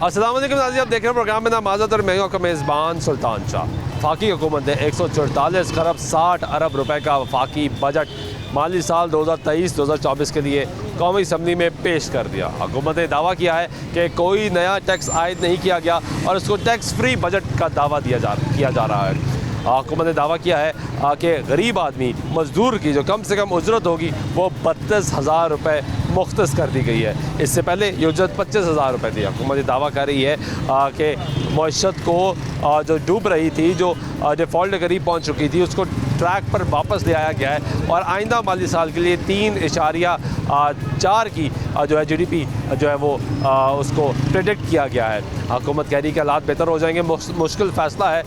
अस्सलाम वालेकुम नाज़रीन, आप देख रहे हैं प्रोग्राम में नाम आज़ाद और मैं हूं आपका मेज़बान सुल्तान शाह। वफाकी हुकूमत ने 144 खरब 60 अरब रुपए का वफाकी बजट माली साल 2023-2024 के लिए कौमी असम्बली में पेश कर दिया। हुकूमत ने दावा किया है कि कोई नया टैक्स आयद नहीं किया गया और उसको टैक्स फ्री बजट का दावा किया जा रहा है। हुकूमत ने दावा किया है कि गरीब आदमी मज़दूर की जो कम से कम उजरत होगी वो 32,000 रुपये मुख्तस कर दी गई है। इससे पहले ये उजरत 25,000 रुपये थी। हुकूमत ये दावा कर रही है कि मईशत को जो डूब रही थी, जो डिफ़ॉल्ट के करीब पहुँच चुकी थी, उसको ट्रैक पर वापस ले आया गया है और आइंदा माली साल के लिए 3.4 की जो है GDP जो है वो उसको प्रेडिक्ट किया गया है। हुकूमत कह रही है कि हालात बेहतर हो जाएंगे। मुश्किल फ़ैसला है।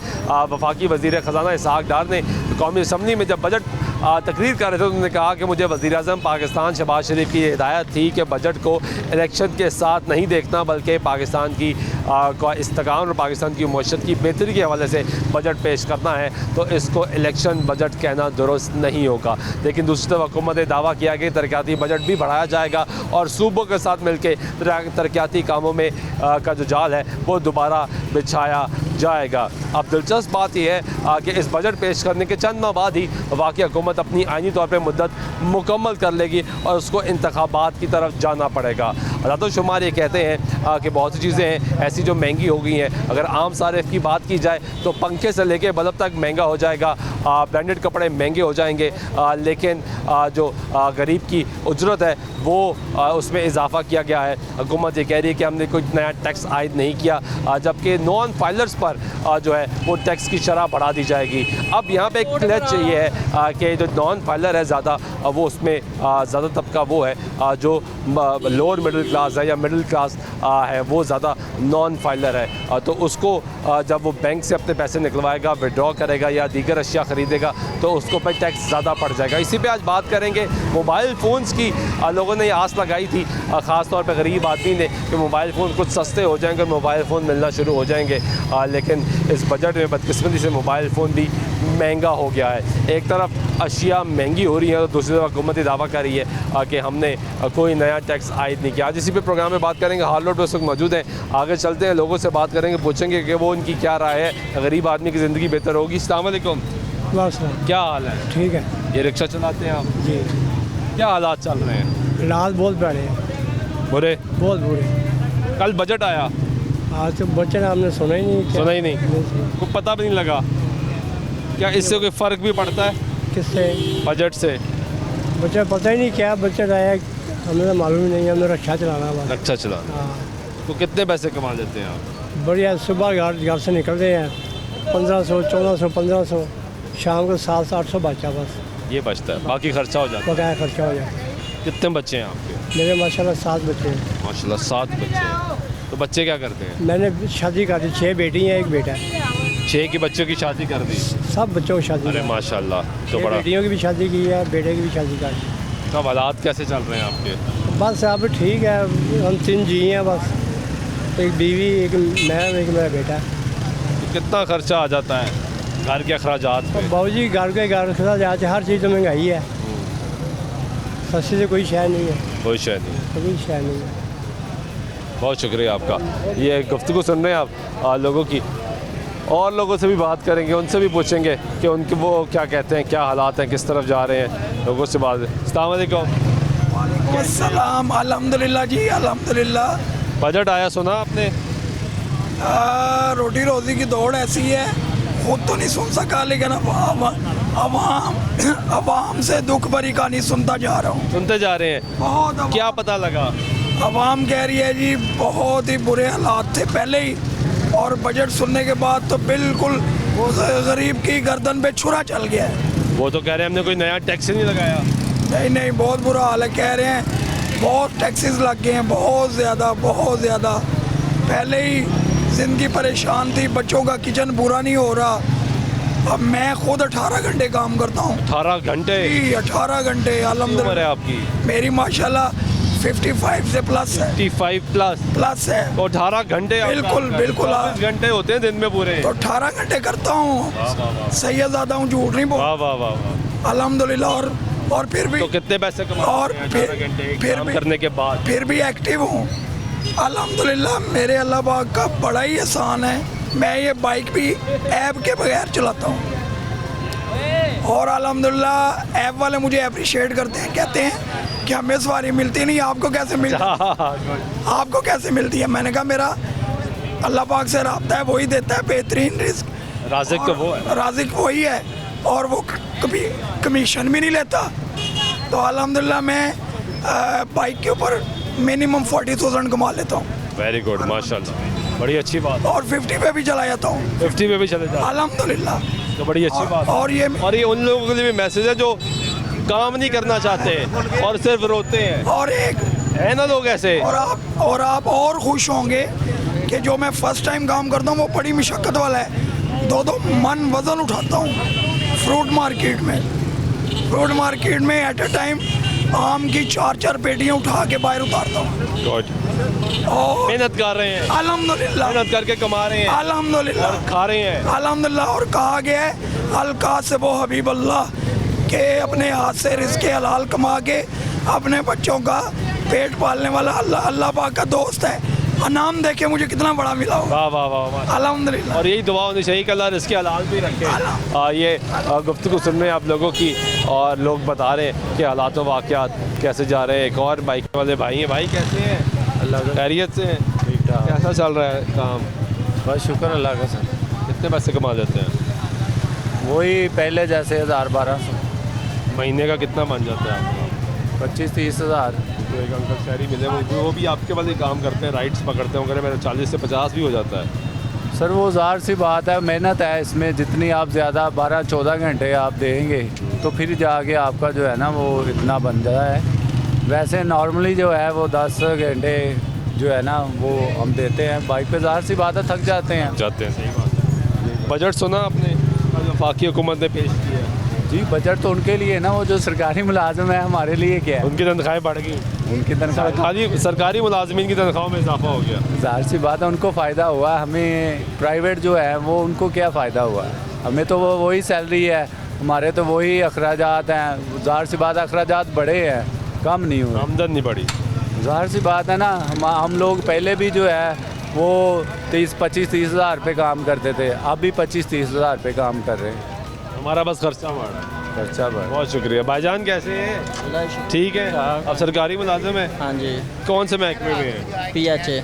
वफाकी वज़ीर ख़जाना इसहाक़ डार ने कौमी असम्बली में जब बजट तकरीर कर रहे थे, उन्होंने कहा कि मुझे वज़ीर-ए-आज़म पाकिस्तान शहबाज शरीफ की हिदायत थी कि बजट को इलेक्शन के साथ नहीं देखना, बल्कि पाकिस्तान की इस्तेकाम और पाकिस्तान की मईशत की बेहतरी के हवाले से बजट पेश करना है, तो इसको इलेक्शन बजट कहना दुरुस्त नहीं होगा। लेकिन दूसरी तरफ हुकूमत ने दावा किया कि तरक्याती बजट भी बढ़ाया जाएगा और सूबों के साथ मिलकर तरक्याती कामों में का जो जाल है वो दोबारा बिछाया जाएगा। अब दिलचस्प बात यह है कि इस बजट पेश करने के चंद माह बाद ही वाकई हुकूमत अपनी आइनी तौर पर मुद्दत मुकम्मल कर लेगी और उसको इंतखाबात की तरफ जाना पड़ेगा। आदात-ओ-शुमार ये कहते हैं कि बहुत सी चीज़ें हैं ऐसी जो महंगी हो गई हैं। अगर आम सारिफ की बात की जाए तो पंखे से लेके बल्ब तक महंगा हो जाएगा, ब्रांडेड कपड़े महंगे हो जाएंगे, लेकिन जो गरीब की उजरत है वो उसमें इजाफा किया गया है। हुकूमत ये कह रही है कि हमने कोई नया टैक्स आयद नहीं किया, जबकि नॉन फाइलर्स पर जो है वो टैक्स की शरह बढ़ा दी जाएगी। अब यहाँ पे एक क्लच ये है कि जो नॉन फाइलर है ज़्यादा, वो उसमें ज़्यादा तबका वो है जो लोअर मिडिल क्लास है या मिडिल क्लास है, वो ज़्यादा नॉन फाइलर है। तो उसको जब वो बैंक से अपने पैसे निकलवाएगा, विड्रॉ करेगा या दीगर अशिया ख़रीदेगा तो उसको पर टैक्स ज़्यादा पड़ जाएगा। इसी पे आज बात करेंगे। मोबाइल फ़ोन्स की लोगों ने आस लगाई थी, ख़ास तौर पे गरीब आदमी ने, कि मोबाइल फ़ोन कुछ सस्ते हो जाएंगे, मोबाइल फ़ोन मिलना शुरू हो जाएंगे, लेकिन इस बजट में बदकिस्मती से मोबाइल फ़ोन भी महंगा हो गया है। एक तरफ अशिया महंगी हो रही है तो दूसरी तरफ हुकूमत दावा कर रही है कि हमने कोई नया टैक्स आयद नहीं किया। आज इसी पे प्रोग्राम में बात करेंगे। हाल लोट उस वक्त मौजूद हैं, आगे चलते हैं, लोगों से बात करेंगे, पूछेंगे कि वो उनकी क्या राय है, गरीब आदमी की ज़िंदगी बेहतर होगी। अस्सलाम वालेकुम, क्या हाल है? ठीक है। ये रिक्शा चलाते हैं आप जी? क्या हालात चल रहे हैं? हालात बहुत बड़े हैं, बुरे, बहुत बुरे। कल बजट आया, आज तो बच्चे हमने सुना ही नहीं। सुना ही नहीं, को पता भी नहीं लगा। क्या इससे कोई फ़र्क भी पड़ता है किससे? बजट से? बच्चे पता ही नहीं क्या बजट आया, हमें तो मालूम ही नहीं। हमें रक्षा चलाना बस। रक्षा चलाना। हाँ, तो कितने पैसे कमा लेते हैं आप? बढ़िया। सुबह घर से निकलते हैं 1500, 1400, 1500, शाम को 700-800 बचा बस। ये बचता है, बाकी खर्चा हो जाता है। बकाया खर्चा हो जाए। कितने बच्चे हैं आपके? मेरे माशाल्लाह 7 बच्चे हैं। माशाल्लाह 7 बच्चे हैं। तो बच्चे क्या करते हैं? मैंने शादी कर दी, 6 बेटी हैं, 1 बेटा है। 6 की बच्चों की शादी कर दी? सब बच्चों की शादी। अरे माशाल्लाह, तो बड़ा। बेटियों की भी शादी की है, बेटे की भी शादी कर दी। कब हालात कैसे चल रहे हैं आपके? बस अब ठीक है, हम 3 जी हैं बस, एक बीवी, एक मैं, एक मेरा बेटा। तो कितना खर्चा आ जाता है घर के अखराजात पे? बाबूजी घर के घर खर्चा जाते, हर चीज़ तो महंगाई है, सस्ती से कोई शय नहीं है, कोई शय नहीं, कोई शय नहीं है। बहुत शुक्रिया आपका। ये गुफ्तगू सुन रहे हैं आप लोगों की, और लोगों से भी बात करेंगे, उनसे भी पूछेंगे कि उनके वो क्या कहते हैं, क्या हालात हैं, किस तरफ जा रहे हैं। लोगों से बात। अस्सलाम वालेकुम। अस्सलाम। अल्हम्दुलिल्लाह जी, अल्हम्दुलिल्लाह। बजट आया, सुना आपने? रोटी रोज़ी की दौड़ ऐसी है, खुद तो नहीं सुन सका, लेकिन अवाम से दुख भरी कहानी सुनता जा रहा हूँ। सुनते जा रहे हैं। बहुत क्या पता लगा? अवाम कह रही है जी बहुत ही बुरे हालात थे पहले ही, और बजट सुनने के बाद तो बिल्कुल गरीब की गर्दन पे छुरा चल गया है। वो तो कह रहे हैं हमने कोई नया टैक्स नहीं लगाया। नहीं, बहुत बुरा हाल है। कह रहे हैं बहुत टैक्सेस लग गए हैं, बहुत ज़्यादा। पहले ही ज़िंदगी परेशान थी, बच्चों का किचन पूरा नहीं हो रहा। अब मैं खुद 18 घंटे काम करता हूँ। 18 घंटे? 18 घंटे। उम्र है आपकी? मेरी माशाल्लाह 55 से प्लस है। 55 प्लस है। तो 18 घंटे? बिल्कुल 24 घंटे होते हैं दिन में पूरे। तो 18 घंटे करता हूँ। सही है, ज़्यादा हूँ, झूठ नहीं बोल। वाह। अल्हम्दुलिल्लाह। और फिर भी तो कितने पैसे कमा? और फिर काम करने के बाद फिर भी एक्टिव हूँ। अल्हम्दुलिल्लाह मेरे अल्लाह पाक का बड़ा ही एहसान है। मैं ये बाइक भी ऐप के बगैर चलाता हूँ और अल्हम्दुलिल्लाह ऐप वाले मुझे अप्रिशिएट करते हैं, कहते हैं कि हमें सवारी मिलती नहीं, आपको कैसे मिलती आपको कैसे मिलती है। मैंने कहा मेरा अल्लाह पाक से राब्ता है, वही देता है बेहतरीन रिस्क, राज़िक तो वो है। राज़िक वही है और वो कभी कमीशन भी नहीं लेता। तो अल्हम्दुलिल्लाह मैं बाइक के ऊपर मिनिमम 40,000 कमा लेता हूँ वेरी गुड, माशाल्लाह, बड़ी अच्छी बात। और 50 पे भी चला जाता हूँ, 50 पे भी चले जाओ अल्हम्दुलिल्लाह। तो बड़ी अच्छी बात है। और ये उन लोगों के लिए भी मैसेज है जो काम नहीं करना चाहते और सिर्फ रोते हैं, और एक है ना लोग ऐसे। और आप और खुश होंगे कि जो मैं फर्स्ट टाइम काम करता हूँ वो बड़ी मुशक्क़त वाला है। 2-2 मन वज़न उठाता हूँ फ्रूट मार्केट में एट ए टाइम आम की 4-4 पेटियाँ उठा के बाहर उतारता हूँ। गुड, और मेहनत कर रहे हैं, अल्हम्दुलिल्लाह मेहनत करके कमा रहे हैं अल्हम्दुलिल्लाह और खा रहे हैं। अल्हम्दुलिल्लाह। और कहा गया है अलका से वो हबीब अल्लाह के अपने हाथ से रिज़्क़ हलाल कमा के अपने बच्चों का पेट पालने वाला अल्लाह पाक का दोस्त है। इनाम देखे मुझे कितना बड़ा मिला हो, वाह वाह वाह वाह। अल्हम्दुलिल्लाह। और यही दुआ होनी चाहिए कि अल्लाह रिज़्क़ हलाल भी रखे। ये गुफ्तगू सुन रहे हैं आप लोगों की और लोग बता रहे हैं कि हालात व वाक़यात कैसे जा रहे हैं। एक और बाइक वाले भाई हैं। भाई कैसे हैं? अल्लाह खैरियत से हैं? ठीक ठाक, कैसा चल रहा है काम? बस शुक्र अल्लाह का सर। कितने पैसे कमा लेते हैं? वही पहले जैसे 1000-1200, महीने का कितना बन जाता है आपका? 25-30 हज़ार। तो एक अंकल शहरी मिले, वो भी आपके वाले काम करते हैं, राइड्स पकड़ते हैं, मेरा 40 से 50 भी हो जाता है। सर वो ज़ाहिर सी बात है, मेहनत है इसमें। जितनी आप ज़्यादा 12-14 घंटे आप देंगे तो फिर जाके आपका जो है ना वो इतना बन जाता है। वैसे नॉर्मली जो है वो 10 घंटे जो है ना वो हम देते हैं बाइक पे। ज़ाहिर सी बात है थक जाते हैं। सही बात है। बजट सुना आपने जो वफाकी हुकूमत ने पेश किया है? जी बजट तो उनके लिए ना, वो जो सरकारी मुलाजिम है, हमारे लिए क्या है? उनकी तनख्वाहें बढ़ गई, उनकी तनख्वाह, सरकारी मुलाजमीन की तनख्वाहों में इजाफा हो गया। ज़ाहिर सी बात है उनको फ़ायदा हुआ, हमें प्राइवेट जो है वो उनको क्या फ़ायदा हुआ? हमें तो वो वही सैलरी है, हमारे तो वही अखराजात हैं। ज़ाहिर सी बात है अखराजात बढ़े हैं, कम नहीं हुए, आमदन नहीं बढ़ी। ज़ाहिर सी बात है ना। हम लोग पहले भी जो है वो 25-30 हज़ार पे काम करते थे, अब भी 25-30 हज़ार पे काम कर रहे हैं। हमारा बस खर्चा बढ़ा, खर्चा बढ़। बहुत शुक्रिया। भाईजान कैसे हैं? ठीक है। अब सरकारी मुलाजिम है? हाँ जी, कौन से महकमे में है? PHA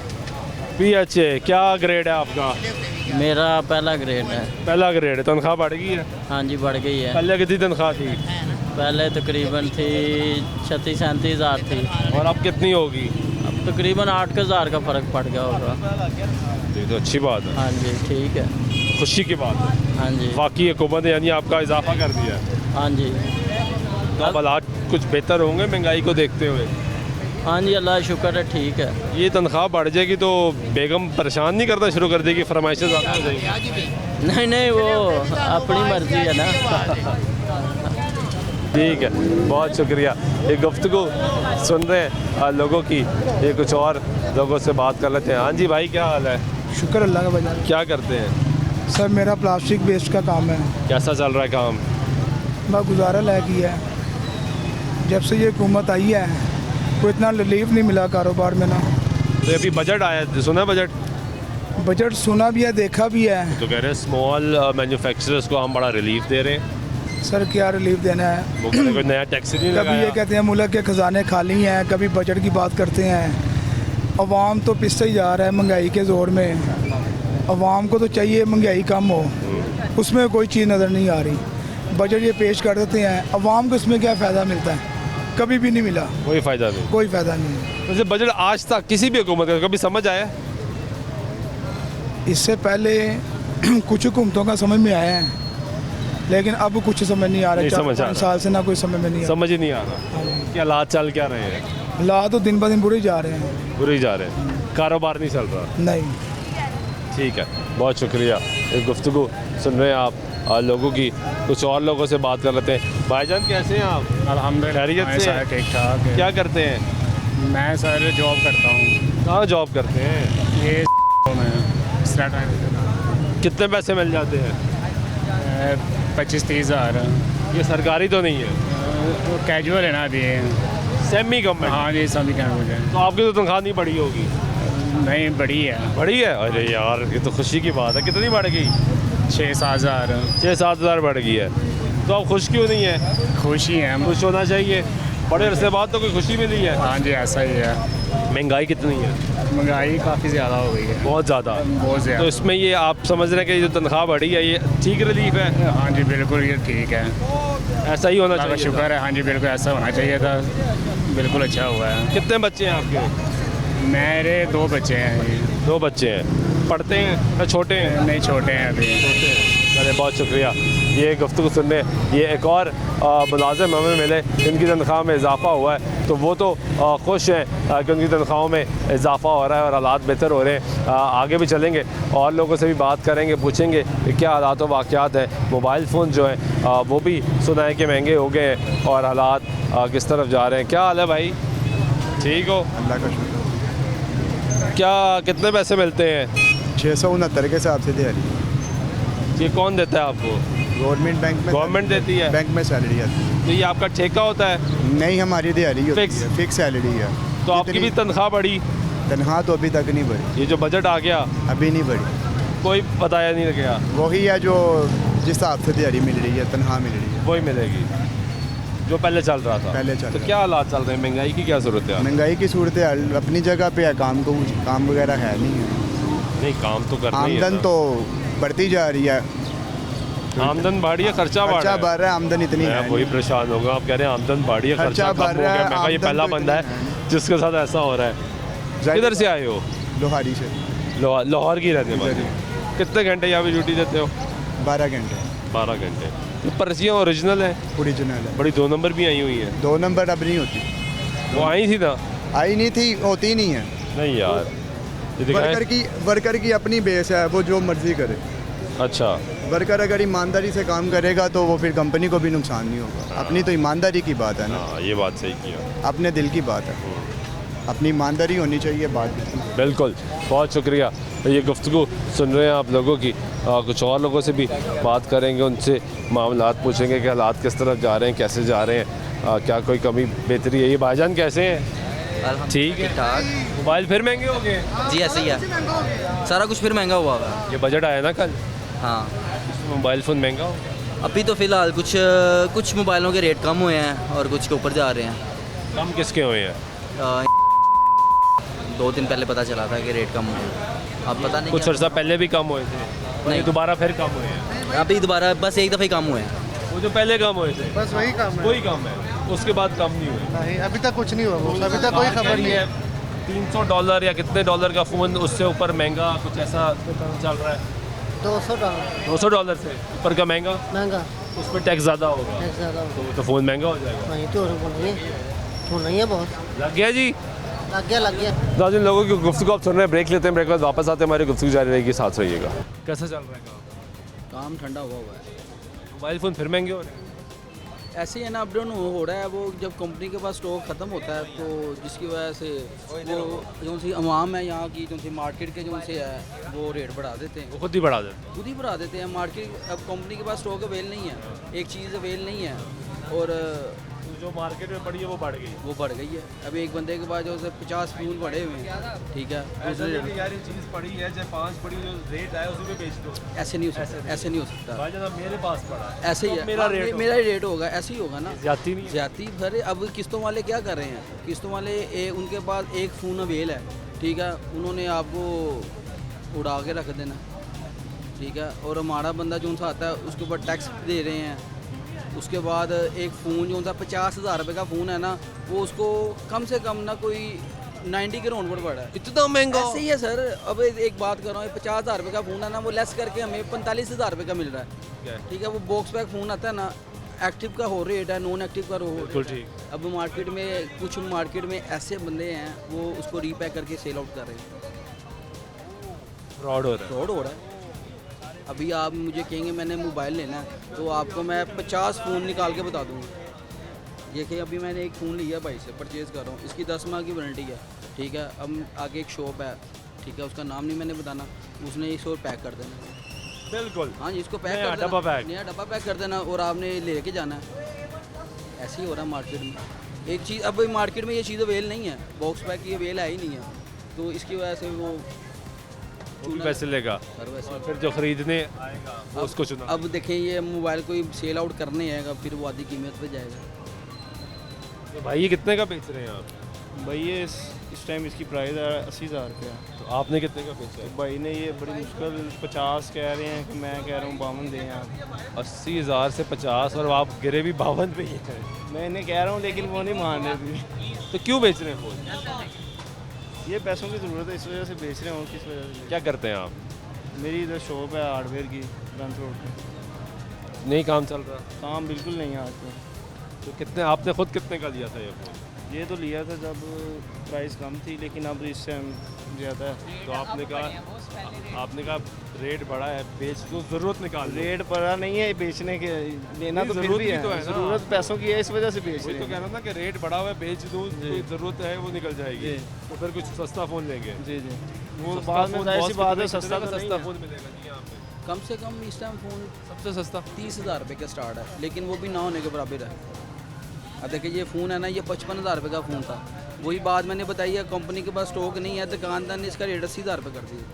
PHA। क्या ग्रेड है आपका? मेरा पहला ग्रेड है। पहला ग्रेड है। तनख्वाह बढ़ गई है? हाँ जी बढ़ गई है। पहले कितनी तनख्वाह थी? पहले तकरीबन थी 36-37 हज़ार थी, और अब कितनी होगी? अब तकरीबन 8 हज़ार का फ़र्क पड़ गया होगा। ये तो अच्छी बात है, हाँ जी ठीक है। खुशी की बात है। हाँ जी वफाकी हुकूमत ने यानी आपका इजाफा कर दिया है। हाँ जी तो अब हालात कुछ बेहतर होंगे महंगाई को देखते हुए? हाँ जी अल्लाह का शुक्र है, ठीक है। ये तनख्वाह बढ़ जाएगी तो बेगम परेशान नहीं करना शुरू कर देगी, फरमाइशें ज़्यादा हो जाएंगी? नहीं नहीं, वो अपनी मर्जी है ना। ठीक है, बहुत शुक्रिया। ये गुफ्तगू सुन रहे हैं लोगों की, ये कुछ और लोगों से बात कर लेते हैं। हाँ जी भाई, क्या हाल है? शुक्र अल्लाह का बजाय। क्या करते हैं? सर मेरा प्लास्टिक वेस्ट का काम है, कैसा चल रहा है काम? मैं गुजारा लायक ही है। जब से ये हुकूमत आई है कोई इतना रिलीफ नहीं मिला कारोबार में ना। तो अभी बजट आया, सुना बजट? बजट सुना भी है, देखा भी है। तो कह रहे हैं स्मॉल मैन्युफैक्चरर्स को हम बड़ा रिलीफ दे रहे हैं। सर क्या रिलीफ देना है? वो कह रहे हैं कोई नया टैक्स नहीं कभी ये लगाया। कहते हैं मुल्क के ख़जाने खाली हैं, कभी बजट की बात करते हैं। अवाम तो पिसते ही जा रहा है महंगाई के ज़ोर में। अवाम को तो चाहिए महंगाई कम हो, उसमें कोई चीज़ नज़र नहीं आ रही। बजट ये पेश कर देते हैं, अवाम को इसमें क्या फ़ायदा मिलता है? कभी भी नहीं मिला, कोई फ़ायदा नहीं। कोई फ़ायदा नहीं। वैसे बजट आज तक किसी भी हुकूमत का कभी समझ आया? इससे पहले कुछ हुकूमतों का समझ में आया है, लेकिन अब कुछ समझ नहीं आ नहीं रहा। समझ आ 4-5 साल से ना कोई समझ में नहीं आ समझ ही नहीं आ रहा कि हालात चल क्या रहे हैं। रहा। हालात तो दिन ब दिन बुरे जा रहे हैं। बुरे ही जा रहे हैं, कारोबार नहीं चल रहा। नहीं, ठीक है, बहुत शुक्रिया। एक गुफ्तगू सुन रहे हैं आप लोगों की, कुछ और लोगों से बात कर लेते हैं। भाईजान कैसे हैं आप? अल्हम्दुलिल्लाह खैरियत से हैं? ठीक ठाक है। क्या करते हैं? मैं सर जॉब करता हूँ, कहाँ जॉब करते हैं? ये में कितने पैसे मिल जाते हैं? 25-30 हज़ार। ये सरकारी तो नहीं है, कैजुअल है ना अभी। Semi government? हाँ जी सभी क्या मुझे। तो आपकी तो तनख्वाह नहीं बढ़ी होगी? नहीं बड़ी है, बढ़ी है? अरे यार ये तो खुशी की बात है। कितनी बढ़ गई? 6-7 हज़ार। 6-7 हज़ार बढ़ गई है। तो आप खुश क्यों नहीं है? खुशी है हम। खुश होना चाहिए, बड़े अरसे बाद तो कोई खुशी मिली है। हाँ जी ऐसा ही है। महंगाई कितनी है? महंगाई काफ़ी ज़्यादा हो गई है, बहुत ज़्यादा। बहुत तो ज़्यादा। इसमें ये आप समझ रहे हैं कि ये जो तनख्वाह बढ़ी है ये ठीक रिलीफ है? हाँ जी बिल्कुल ये ठीक है, ऐसा ही होना अल्लाह का चाहिए। शुक्र है। हाँ जी बिल्कुल ऐसा होना चाहिए था, बिल्कुल अच्छा हुआ है। कितने बच्चे हैं आपके? मेरे 2 बच्चे हैं जी। 2 बच्चे हैं। पढ़ते हैं या छोटे हैं? नहीं छोटे हैं अभी। अरे बहुत शुक्रिया। ये गुफ्तगू सुनने ये एक और मुलाजिम हमें मिले जिनकी तनख्वाह में इजाफा हुआ है, तो वो तो खुश हैं कि उनकी तनख्वाहों में इजाफा हो रहा है और हालात बेहतर हो रहे हैं। आगे भी चलेंगे और लोगों से भी बात करेंगे, पूछेंगे कि क्या हालात व वाक़यात हैं। मोबाइल फ़ोन जो है वो भी सुना है कि महंगे हो गए हैं और हालात किस तरफ जा रहे हैं। क्या हाल है भाई, ठीक हो? अल्लाह का शुक्र। क्या कितने पैसे मिलते हैं? 669 के हिसाब से दिहाड़ी ये कौन देता है आपको? गवर्नमेंट बैंक में। गवर्नमेंट देती है? बैंक में सैलरी आती है। तो ये आपका ठेका होता है? नहीं हमारी दिहाड़ी होती Fix? है, फिक्स सैलरी है। तो आपकी भी तनख्वाह बढ़ी? तनख्वाह तो अभी तक नहीं बढ़ी, ये जो बजट आ गया अभी नहीं बढ़ी। कोई बताया नहीं गया? वही है जो जिस हिसाब से दिहाड़ी मिल रही है, तनख्वाह मिल रही है, वही मिलेगी जो पहले चल रहा था। पहले चल तो रहा क्या हालात चल रहे हैं? महंगाई की क्या ज़रूरत है? महंगाई की सूरत हाल अपनी जगह पे है, काम वगैरह है नहीं है। नहीं, काम तो करना ही है आमदन ना। तो बढ़ती जा रही है, आमदन बढ़ी है, खर्चा बढ़ खर्चा रहा है। बढ़ रहा है, आमदन इतनी मैं है वही नहीं। परेशान होगा, आप कह रहे हैं आमदन बढ़ी है, खर्चा खर्चा कम बढ़ हो रहा गया। है, मैं कहा ये आमदन पहला तो बंदा इतनी है है जिसके साथ ऐसा हो रहा है। जाहिर- किधर से आए हो? लोहारी से। लाहौर की रहने वाले। इधर कितने घंटे यहाँ पे ड्यूटी देते हो? 12 घंटे 12 घंटे। ये पर्चियाँ ओरिजिनल है? ओरिजिनल है। बड़ी 2 नंबर भी आई हुई है। 2 नंबर अब नहीं होती, वो आई थी ना? आई नहीं थी, होती नहीं है। नहीं यार, ये दिखाएं। वर्कर की अपनी बेस है, वो जो मर्जी करे। अच्छा, वर्कर अगर ईमानदारी से काम करेगा तो वो फिर कंपनी को भी नुकसान नहीं होगा। अपनी तो ईमानदारी की बात है ना, हाँ ये बात सही किया। अपने दिल की बात है, अपनी ईमानदारी होनी चाहिए बात की। बिल्कुल, बहुत शुक्रिया। ये गुफ्तगू सुन रहे हैं आप लोगों की। कुछ और लोगों से भी बात करेंगे, उनसे मामलात पूछेंगे कि हालात किस तरफ जा रहे हैं, कैसे जा रहे हैं, क्या कोई कमी बेहतरी है। ये भाईजान कैसे हैं? ठीक है, ठाक मोबाइल फिर महंगे हो गए? जी ऐसे ही है, सारा कुछ फिर महंगा हुआ है। ये बजट आया ना कल, हाँ मोबाइल फ़ोन महंगा हो? अभी तो फ़िलहाल कुछ मोबाइलों के रेट कम हुए हैं और कुछ के ऊपर जा रहे हैं। कम किसके हुए हैं? 2 दिन पहले पता चला था कि रेट कम हुए हैं, अब पता नहीं कुछ क्या- अर्सा पहले भी कम हुए थे, नहीं। ये दोबारा फिर कम हुए हैं। अभी दोबारा बस एक दफ़ा ही कम हुए हैं। वो जो पहले कम हुए थे बस वही काम है। वही कम है, उसके बाद कम नहीं हुए। नहीं अभी तक कुछ नहीं हुआ, वो अभी तक कोई खबर नहीं है। $300 या कितने डॉलर का फ़ोन उससे ऊपर महंगा कुछ ऐसा चल रहा है? $200 $200 से ऊपर का महंगा, महंगा, उस पर टैक्स ज़्यादा होगा, टैक्स ज़्यादा तो वो तो फ़ोन महंगा हो जाएगा। वहीं तो वो नहीं है, वो नहीं है, बहुत लग गया जी। लग गया। तो जिन लोगों की गुफ्तगू आप सुन रहे हैं, ब्रेक लेते हैं, ब्रेक के बाद वापस आते हैं, हमारी गुफ्तगू जारी रहेगी, साथ रहिएगा। कैसा चल रहा है काम? काम ठंडा हुआ है, मोबाइल फ़ोन फिर महंगे हो रहे हैं? ऐसे ही है ना, अप डाउन हो रहा है। वो जब कंपनी के पास स्टॉक ख़त्म होता है तो जिसकी वजह से वो जो सी अवाम है यहाँ की, जो सी मार्केट के जो से है वो रेट बढ़ा देते हैं, वो खुद ही बढ़ा देते हैं। खुद ही बढ़ा देते हैं। मार्केट अब कंपनी के पास स्टॉक अवेल नहीं है, एक चीज़ अवेल नहीं है और जो मार्केट में पड़ी है वो बढ़ गई। वो बढ़ गई है। अभी एक बंदे के पास जो से 50 फ्यूल पड़े हुए हैं, ठीक है, ऐसा नहीं कि यार ये चीज़ पड़ी है, जब 5 पड़ी जो रेट आया उसी पे बेच दो। ऐसे नहीं हो सकता, ऐसे नहीं हो सकता। भाई जनाब मेरे पास पड़ा है, ऐसे ही तो है, मेरा रेट मेरा ही रेट होगा, ऐसे ही होगा ना। ज्यादा नहीं है। ज्यादा भरे। अब किस्तों वाले क्या कर रहे हैं, किस्तों वाले उनके पास एक फ़ोन अवेल है, ठीक है, उन्होंने आपको उड़ा के रख देना, ठीक है, और हमारा बंदा जो सा आता है उसके ऊपर टैक्स दे रहे हैं। उसके बाद एक फ़ोन जो सा 50,000 रुपये का फ़ोन है ना, वो उसको कम से कम ना कोई 90 के राउंड पर पड़ा है। इतना महंगा? ऐसे ही है सर। अब एक बात कर रहा हूँ, 50,000 रुपये का फ़ोन है ना, वो लेस करके हमें 45,000 रुपये का मिल रहा है, ठीक है। वो बॉक्स पैक फ़ोन आता है ना, एक्टिव का हो रेट है, नॉन एक्टिव का हो बिल्कुल ठीक। अब मार्केट में कुछ मार्केट में ऐसे बंदे हैं वो उसको रीपैक करके सेल आउट कर रहे हैं। फ्रॉड हो रहा है। फ्रॉड हो रहा है। अभी आप मुझे कहेंगे मैंने मोबाइल लेना है तो आपको मैं 50 फ़ोन निकाल के बता दूँगा। देखिए अभी मैंने एक फ़ोन लिया भाई से, परचेज़ कर रहा हूँ, इसकी 10 माह की वारंटी है, ठीक है। अब आगे एक शॉप है, ठीक है, उसका नाम नहीं मैंने बताना, उसने इसको पैक कर देना। बिल्कुल, हाँ जी, इसको पैक नया कर देना, डब्बा पैक। नया डब्बा पैक कर देना और आपने लेके जाना है। ऐसे ही हो रहा है मार्केट में। एक चीज़ अब मार्केट में ये चीज़ अवेल नहीं है, बॉक्स पैक की अवेल है ही नहीं है, तो इसकी वजह से वो वो भी पैसे लेगा हर वैसे और फिर जो खरीदने आएगा वो उसको चुना। अब देखें ये मोबाइल कोई सेल आउट करने आएगा फिर वो आधी कीमत पे जाएगा। तो भाई ये कितने का बेच रहे हैं आप? भाई ये इस टाइम इसकी प्राइस है 80,000 रुपया। तो आपने कितने का बेचा है? भाई ने ये बड़ी मुश्किल 50 कह रहे हैं कि मैं कह रहा हूँ 52 दें आप। 80,000 से 50 और आप गिरे भी 52 पे ही हैं। मैं इन्हें कह रहा हूँ लेकिन वो नहीं मान रहे थे। तो क्यों बेच रहे हैं फ़ोन? ये पैसों की ज़रूरत है इस वजह से बेच रहे हैं और किस वजह से। क्या करते हैं आप? मेरी इधर शॉप है हार्डवेयर की ब्रांच रोड पे। नहीं काम चल रहा? काम बिल्कुल नहीं है आज तो। तो कितने आपने खुद कितने का लिया था ये फ़ोन? ये तो लिया था जब प्राइस कम थी लेकिन अब इस टाइम ज़्यादा है। तो आपने कहा रेट बढ़ा है, बेच तो ज़रूरत निकाल लो। रेट पड़ा नहीं है बेचने के, लेना तो फिर ज़रूरत भी भी है, तो है ना। ज़रूरत पैसों की है इस वजह से बेच वही रहे तो कह हैं। रहा हूं ना कि रेट बढ़ा हुआ है, बेच दूँ, कोई ज़रूरत है वो निकल जाएगी। जी। तो फिर कुछ सस्ता फ़ोन लेंगे। जी जी वो तो बाद में जाहिर सी बात है सस्ता तो नहीं सस्ता है। फ़ोन मिलेगा नहीं यहाँ पे। कम से कम इस टाइम फ़ोन सबसे सस्ता 30,000 रुपये का स्टार्ट है लेकिन वो भी ना होने के बराबर है। अब देखिए ये फ़ोन है ना ये 55,000 रुपये का फ़ोन था। वही बात मैंने बताई है कंपनी के पास स्टॉक नहीं है, दुकानदार ने इसका रेट 80,000 रुपये कर दिया।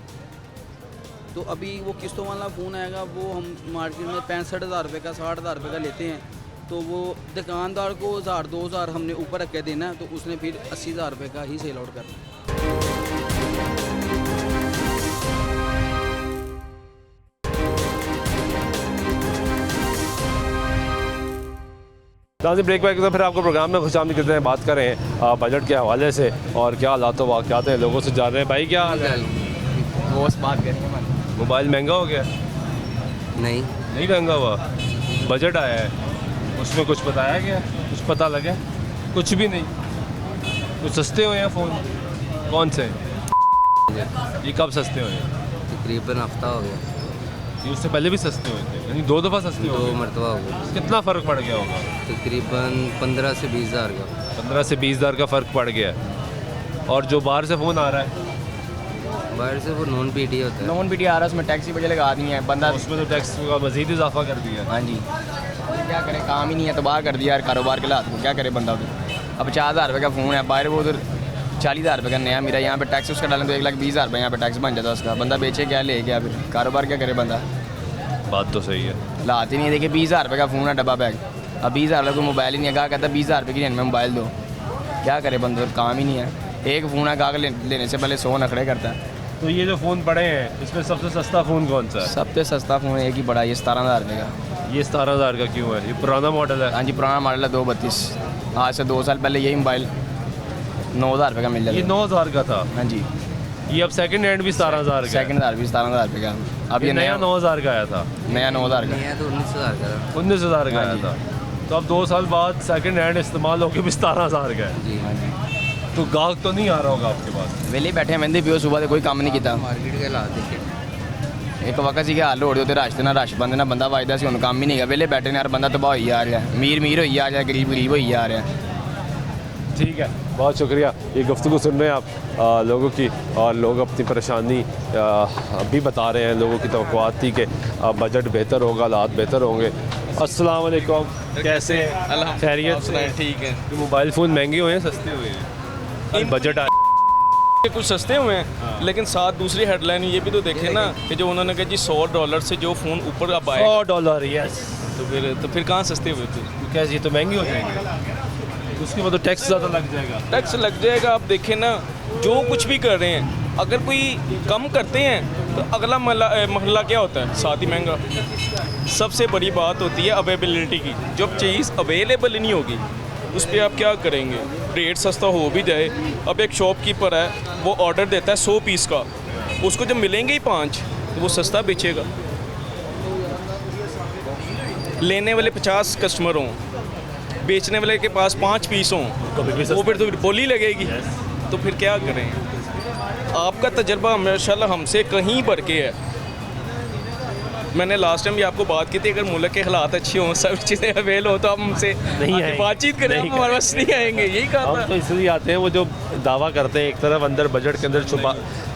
तो अभी वो किस्तों वाला फ़ोन आएगा वो हम मार्केट में 65,000 रुपये का 60,000 रुपये का लेते हैं। तो वो दुकानदार को 1,000-2,000 हमने ऊपर रख के देना है तो उसने फिर 80,000 रुपये का ही सेल आउट करना है। नाज़रीन ब्रेक बैक तो फिर आपको प्रोग्राम में खुशामदीद करते हैं। बात करें बजट के हवाले से और क्या हालात वाक़यात हैं, लोगों से जान रहे हैं। भाई क्या हाल है? वो बात करेंगे मोबाइल महंगा हो गया? नहीं नहीं महंगा हुआ, बजट आया है उसमें कुछ बताया गया, कुछ पता लगे? कुछ भी नहीं। कुछ सस्ते हुए हैं फ़ोन? कौन से? ये कब सस्ते हुए हैं? तकरीबन हफ्ता हो गया, ये उससे पहले भी सस्ते हुए थे, यानी 2 दफ़ा सस्ते हो गए। मरतबा हो गया, कितना फ़र्क पड़ गया होगा? तकरीबन 15 से 20,000 का। 15 से 20,000 का फ़र्क पड़ गया। और जो बाहर से फ़ोन आ रहा है बाहर से वो नॉन पीटी होता है। नॉन पीटी आ रहा है, उसमें टैक्सी वजह लगा दी है बंदा। उसमें तो टैक्स का मज़ीद इजाफा कर दिया। हाँ जी, क्या करे, काम ही नहीं है तो बाहर कर दिया यार कारोबार के हालात को, क्या करे बंदा उधर। अब 50,000 रुपये का फ़ोन है, बाहर वो उधर 40,000 रुपये का नया, मेरा यहाँ पे टैक्स उसका डालें तो 1,20,000 रुपये यहाँ पे टैक्स बन जाता है उसका। बंदा बेचे क्या, ले गया, फिर कारोबार क्या करे बंदा। बात तो सही है। लाते नहीं है, देखिए 20,000 रुपये का फ़ोन है डब्बा बैग। अब 20,000 वाला कोई मोबाइल ही नहीं है, कहा कहता 20,000 रुपये की रेंज में मोबाइल दो, क्या करे बंदा, काम ही नहीं है। एक फ़ोन है कहा लेने से पहले 100 नखड़े करता है। तो ये जो फ़ोन पड़े हैं इसमें सबसे सस्ता फ़ोन कौन सा है? सबसे सस्ता फ़ोन एक ही पड़ा, ये 17,000 रुपये का। ये 17,000 का क्यों है? ये पुराना मॉडल है। हाँ जी, पुराना मॉडल है 232। आज से 2 साल पहले यही मोबाइल 9,000 रुपये का मिल ये जाता। 9,000 का था। हाँ जी, ये अब सेकंड हैंड भी 17,000 का। सेकंड हज़ार भी 17,000 रुपये का। अब ये ये नया 9,000 का आया था। नया 9,000 का। नया तो 19,000 का था। 19,000 का हाँ आया जी। था। तो अब 2 साल बाद सेकंड हैंड इस्तेमाल होकर भी 17,000 का है। जी हाँ जी, तो गाहक तो नहीं आ रहा होगा आपके पास? वेले बैठे मेहंदी पियो, सुबह से कोई काम नहीं किया। मार्केट के हालात देखे, एक वक्त सी हाल हो रहे होते, रश ना रश बंद ना बंदा वाजदा से हुण काम ही नहीं है। वेले बैठे ने यार, बंदा तबाह होई जा रहा है, अमीर होई जा रहा है, गरीब होई जा रहा है। ठीक है, बहुत शुक्रिया। ये गुफ्तगू सुन रहे हैं आप लोगों की, और लोग अपनी परेशानी भी बता रहे हैं। लोगों की तवक्कुआत थी कि बजट बेहतर होगा, हालात बेहतर होंगे। अस्सलाम वालेकुम, कैसे हैं? खैरियत से? ठीक है। ये मोबाइल फ़ोन महंगे हुए हैं सस्ते हुए हैं? बजट कुछ सस्ते हुए हैं लेकिन साथ दूसरी हेडलाइन ये भी तो देखें ना कि जो उन्होंने कहा जी $100 से जो फ़ोन ऊपर अब आए $100, यस। तो फिर कहाँ सस्ते हुए थे? कैसे, ये तो महंगे हो जाएंगे, उसके बाद तो टैक्स ज़्यादा लग जाएगा। टैक्स लग जाएगा। आप देखें ना जो कुछ भी कर रहे हैं, अगर कोई कम करते हैं तो अगला महल्ला क्या होता है, साथ ही महंगा। सबसे बड़ी बात होती है अवेलेबिलिटी की। जब चीज़ अवेलेबल नहीं होगी उस पर आप क्या करेंगे? रेट सस्ता हो भी जाए, अब एक शॉपकीपर है वो ऑर्डर देता है 100 पीस का, उसको जब मिलेंगे ही 5 तो वो सस्ता बेचेगा। लेने वाले 50 कस्टमर हों, बेचने वाले के पास 5 पीस हों, वो फिर तो बोली लगेगी। तो फिर क्या करें? आपका तजर्बा माशाल्लाह हमसे कहीं बढ़ के है। मैंने लास्ट टाइम भी आपको बात की थी, अगर मुल्क के हालात अच्छे हों, सब चीज़ें अवेल हो तो आप हमसे बातचीत करें, हम हमारे पास नहीं आएंगे। यही कहा हम तो इसलिए आते हैं, वो जो दावा करते हैं एक तरफ अंदर बजट के अंदर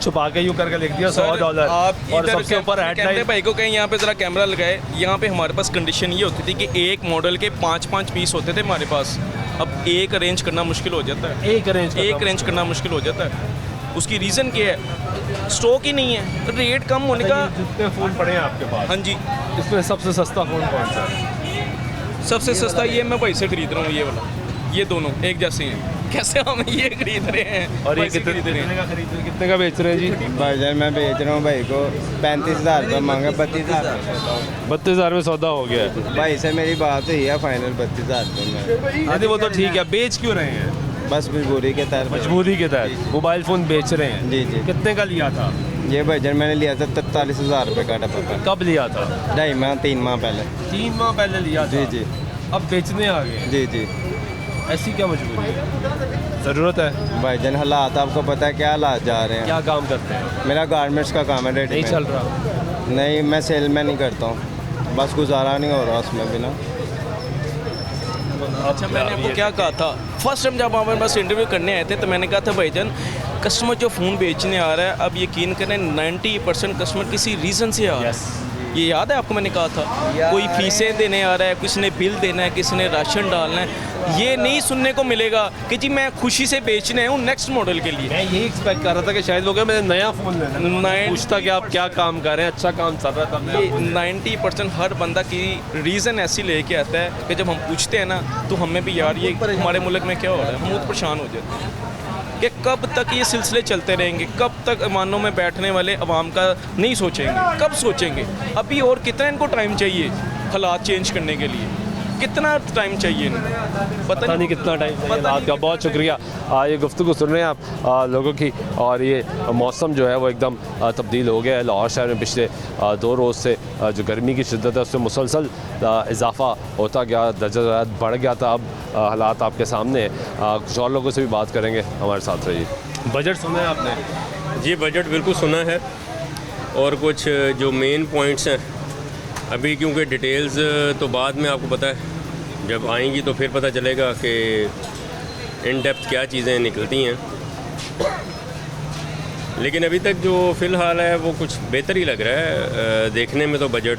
छुपा के यूँ करके लिख दिया $100 आप और इधर सबसे ऊपर कहते हेडलाइन। भाई को कहीं यहाँ पे ज़रा कैमरा लगाए। यहाँ पे हमारे पास कंडीशन ये होती थी कि एक मॉडल के 5-5 पीस होते थे हमारे पास। अब एक अरेंज करना मुश्किल हो जाता है, एक अरेंज करना मुश्किल हो जाता है। उसकी रीज़न क्या है? स्टॉक ही नहीं है, रेट कम होने का। जितने फ़ोन पड़े हैं आपके पास, हाँ जी, इसमें सबसे सस्ता फ़ोन कौन सा है? सबसे सस्ता ये मैं भाई से खरीद रहा हूँ, ये वाला, ये दोनों एक जैसे हैं। कैसे हम ये खरीद रहे हैं और ये भाई से खरीद रहे हैं? का खरीद रहे हैं, कितने का बेच रहे हैं जी? भाईजान मैं बेच रहा हूँ भाई को 35,000 रुपये मांगा, 32,000 32,000 में सौदा हो गया है। भाई से मेरी बात हुई है फाइनल 32,000 रुपये में। हाँ जी, वो तो ठीक है, बेच क्यों रहे हैं? बस मजबूरी के तहत। मजबूरी के तहत मोबाइल फ़ोन बेच रहे हैं। जी जी। कितने का लिया था? ये भाईजान मैंने लिया था 43,000 रुपये का डब्बा पर। कब लिया था? 2.5 माह 3 माह पहले। 3 माह पहले लिया था। जी जी अब बेचने आ गए। जी जी। ऐसी क्या मजबूरी है? ज़रूरत है? भाईजान हालात आपको पता है क्या हालात जा रहे हैं। क्या काम करते हैं? मेरा गारमेंट्स का काम है। रेडी नहीं चल रहा? नहीं, मैं सेल में नहीं करता हूँ, बस गुजारा नहीं हो रहा उसमें भी ना। अच्छा, मैंने आपको क्या कहा था फर्स्ट टाइम जब हमारे पास इंटरव्यू करने आए थे, तो मैंने कहा था भाईजान कस्टमर जो फ़ोन बेचने आ रहा है, अब यकीन करें 90% कस्टमर किसी रीज़न से आ रहा है। ये याद है आपको? मैंने कहा था कोई फीसें देने आ रहा है, किसी ने बिल देना है, किसी ने राशन डालना है। ये नहीं सुनने को मिलेगा कि जी मैं खुशी से बेचने हूँ नेक्स्ट मॉडल के लिए। मैं यही एक्सपेक्ट कर रहा था कि शायद लोग मैंने नया फ़ोन लेना है, पूछता कि आप क्या काम कर रहे हैं, अच्छा काम चल रहा था। ये 90% हर बंदा की रीज़न ऐसी लेके आता है कि जब हम पूछते हैं ना, तो हमें भी यार ये हमारे मुल्क में क्या हो रहा है, हम बहुत परेशान हो जाते हैं कि कब तक ये सिलसिले चलते रहेंगे, कब तक ईमानों में बैठने वाले अवाम का नहीं सोचेंगे, कब सोचेंगे? अभी और कितना इनको टाइम चाहिए हालात चेंज करने के लिए? कितना टाइम चाहिए इनको? पता नहीं कितना टाइम चाहिए रात का। बहुत शुक्रिया। ये गुफ्तगू सुन रहे हैं आप लोगों की। और ये मौसम जो है वो एकदम तब्दील हो गया है। लाहौर शहर में पिछले 2 रोज़ से जो गर्मी की शिद्दत है उसमें मुसलसल इजाफा होता गया, दर्जा बढ़ गया था। अब हालात आपके सामने हैं। कुछ और लोगों से भी बात करेंगे, हमारे साथ रहिए। बजट सुना है आपने? जी, बजट बिल्कुल सुना है, और कुछ जो मेन पॉइंट्स हैं अभी, क्योंकि डिटेल्स तो बाद में आपको पता है जब आएंगी तो फिर पता चलेगा कि इन डेप्थ क्या चीज़ें निकलती हैं। लेकिन अभी तक जो फ़िलहाल है वो कुछ बेहतर ही लग रहा है देखने में। तो बजट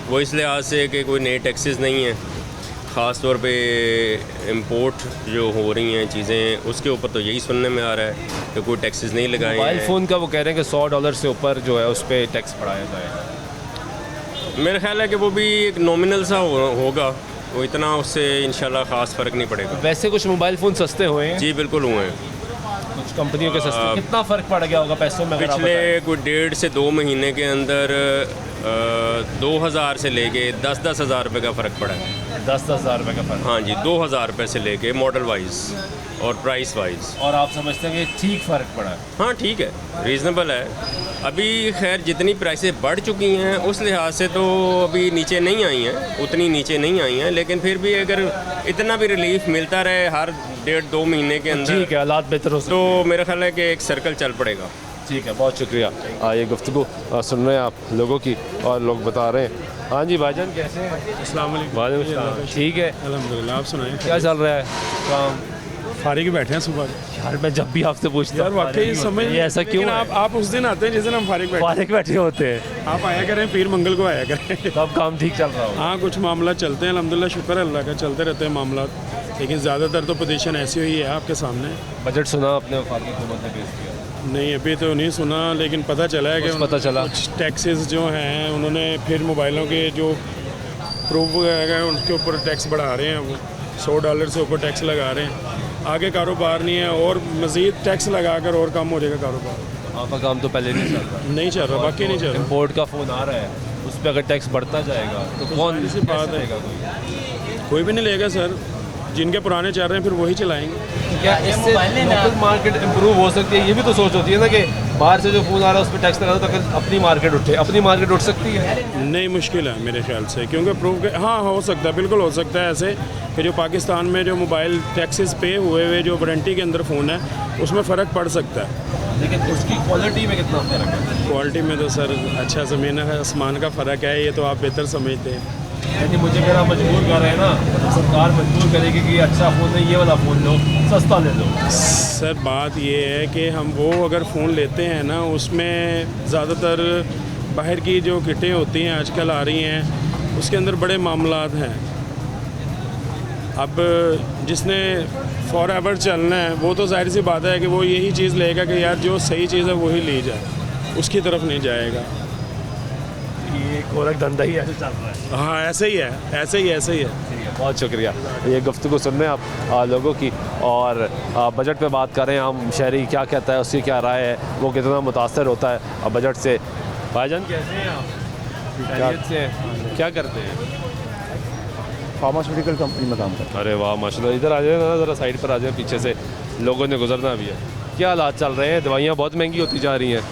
वो इस लिहाज से कि कोई नए टैक्सेस नहीं हैं, ख़ास तौर पे इंपोर्ट जो हो रही हैं चीज़ें, उसके ऊपर तो यही सुनने में आ रहा है कि कोई टैक्सेस नहीं लगाए हैं। मोबाइल फ़ोन का वो कह रहे हैं कि $100 से ऊपर जो है उस पर टैक्स बढ़ाया जाएगा। मेरा ख्याल है कि वो भी एक नॉमिनल सा होगा, वो इतना उससे इंशाल्लाह ख़ास फ़र्क नहीं पड़ेगा। वैसे कुछ मोबाइल फ़ोन सस्ते हुए हैं? जी बिल्कुल हुए हैं, कुछ कंपनियों के सस्ते। कितना फ़र्क पड़ गया होगा पैसों में? पिछले कोई 1.5 से 2 महीने के अंदर 2,000 से लेके 10-10 हज़ार रुपये का फ़र्क पड़ा है। 10-10 हज़ार रुपये का फ़र्क? हाँ जी, 2,000 रुपये से लेके मॉडल वाइज और प्राइस वाइज। और आप समझते हैं कि ठीक फ़र्क पड़ा है? हाँ ठीक है, रीज़नेबल है। अभी खैर जितनी प्राइसें बढ़ चुकी हैं उस लिहाज से तो अभी नीचे नहीं आई हैं, उतनी नीचे नहीं आई हैं, लेकिन फिर भी अगर इतना भी रिलीफ मिलता रहे हर 1.5-2 महीने के अंदर, ठीक है, हालात बेहतर हो सकते हैं। तो मेरा ख्याल है कि एक सर्कल चल पड़ेगा। ठीक है, बहुत शुक्रिया। ये गुफ्तगू सुन रहे हैं आप लोगों की, और लोग बता रहे हैं। हाँ जी भाईजान, कैसे हैं? अस्सलाम वालेकुम। वालेकुम अस्सलाम। ठीक है अल्हम्दुलिल्लाह, आप सुनाएं क्या चल रहा है काम? फारिग बैठे हैं सुबह। यार मैं जब भी आपसे पूछता यार वाकई समझ तो ये ऐसा क्यों है? आप उस दिन आते हैं जिस दिन हम फारिग बैठे होते हैं। आप आया करें, पीर मंगल को आया करें। तब काम ठीक चल रहा हो? हाँ, कुछ मामला चलते हैं अल्हम्दुलिल्लाह, शुक्र है अल्लाह का, चलते रहते हैं मामला, लेकिन ज़्यादातर तो पोजीशन ऐसी हुई है आपके सामने। बजट सुना आपने वफाकी हुकूमत ने पेश किया? नहीं, अभी तो नहीं सुना, लेकिन पता चला है कि पता चला कुछ टैक्सेस जो हैं उन्होंने फिर मोबाइलों के जो प्रूफ है उनके ऊपर टैक्स बढ़ा रहे हैं। वो $100 से ऊपर टैक्स लगा रहे हैं। आगे कारोबार नहीं है, और मज़ीद टैक्स लगाकर और कम हो जाएगा कारोबार। आपका काम तो पहले नहीं चल रहा? नहीं चल रहा, बाकी नहीं चल रहा। इंपोर्ट का फ़ोन आ रहा है, उस पर अगर टैक्स बढ़ता जाएगा तो कौन सी बात है, कोई भी नहीं लेगा सर। जिनके पुराने चल रहे हैं फिर वही चलाएंगे। क्या इससे लोकल मार्केट इम्प्रूव हो सकती है? ये भी तो सोच होती है ना कि बाहर से जो फ़ोन आ रहा है उस पर टैक्स लगा दो ताकि अपनी मार्केट उठे। अपनी मार्केट उठ सकती है? नहीं, मुश्किल है मेरे ख्याल से, क्योंकि प्रूव के हाँ हो सकता है, बिल्कुल हो सकता है ऐसे कि जो पाकिस्तान में जो मोबाइल टैक्सेस पे हुए जो वारंटी के अंदर फ़ोन है उसमें फ़र्क पड़ सकता है, लेकिन उसकी क्वालिटी में कितना फ़र्क है? क्वालिटी में तो सर अच्छा ज़मीन आसमान का फ़र्क है, ये तो आप बेहतर समझते हैं। यानी मुझे मेरा मजबूर कर रहे हैं ना, सरकार मजबूर करेगी कि अच्छा फ़ोन नहीं, ये वाला फ़ोन लो, सस्ता ले लो। सर बात ये है कि हम वो अगर फ़ोन लेते हैं ना, उसमें ज़्यादातर बाहर की जो किटें होती हैं आजकल आ रही हैं, उसके अंदर बड़े मामलात हैं। अब जिसने फॉर एवर चलना है वो तो जाहिर सी बात है कि वो यही चीज़ लेगा कि यार जो सही चीज़ है वही ली जाए, उसकी तरफ नहीं जाएगा। ये गोरख धंधा ही ऐसे चल रहा है। हाँ ऐसे ही है, ऐसे ही है। ठीक है, बहुत शुक्रिया। ये गुफ्तगू सुन रहे हैं आप लोगों की, और बजट पे बात कर रहे हैं हम। शहरी क्या कहता है, उसकी क्या राय है, वो कितना मुतासर होता है बजट से। भाईजान कैसे हैं आप? खैरियत से हैं? क्या करते हैं? फार्मास्यूटिकल कंपनी में काम करते हैं। अरे वाह माशाल्लाह। इधर आ जाए ना, ज़रा साइड पर आ जाए, पीछे से लोगों ने गुजरना भी है। क्या हालात चल रहे हैं? दवाइयाँ बहुत महंगी होती जा रही हैं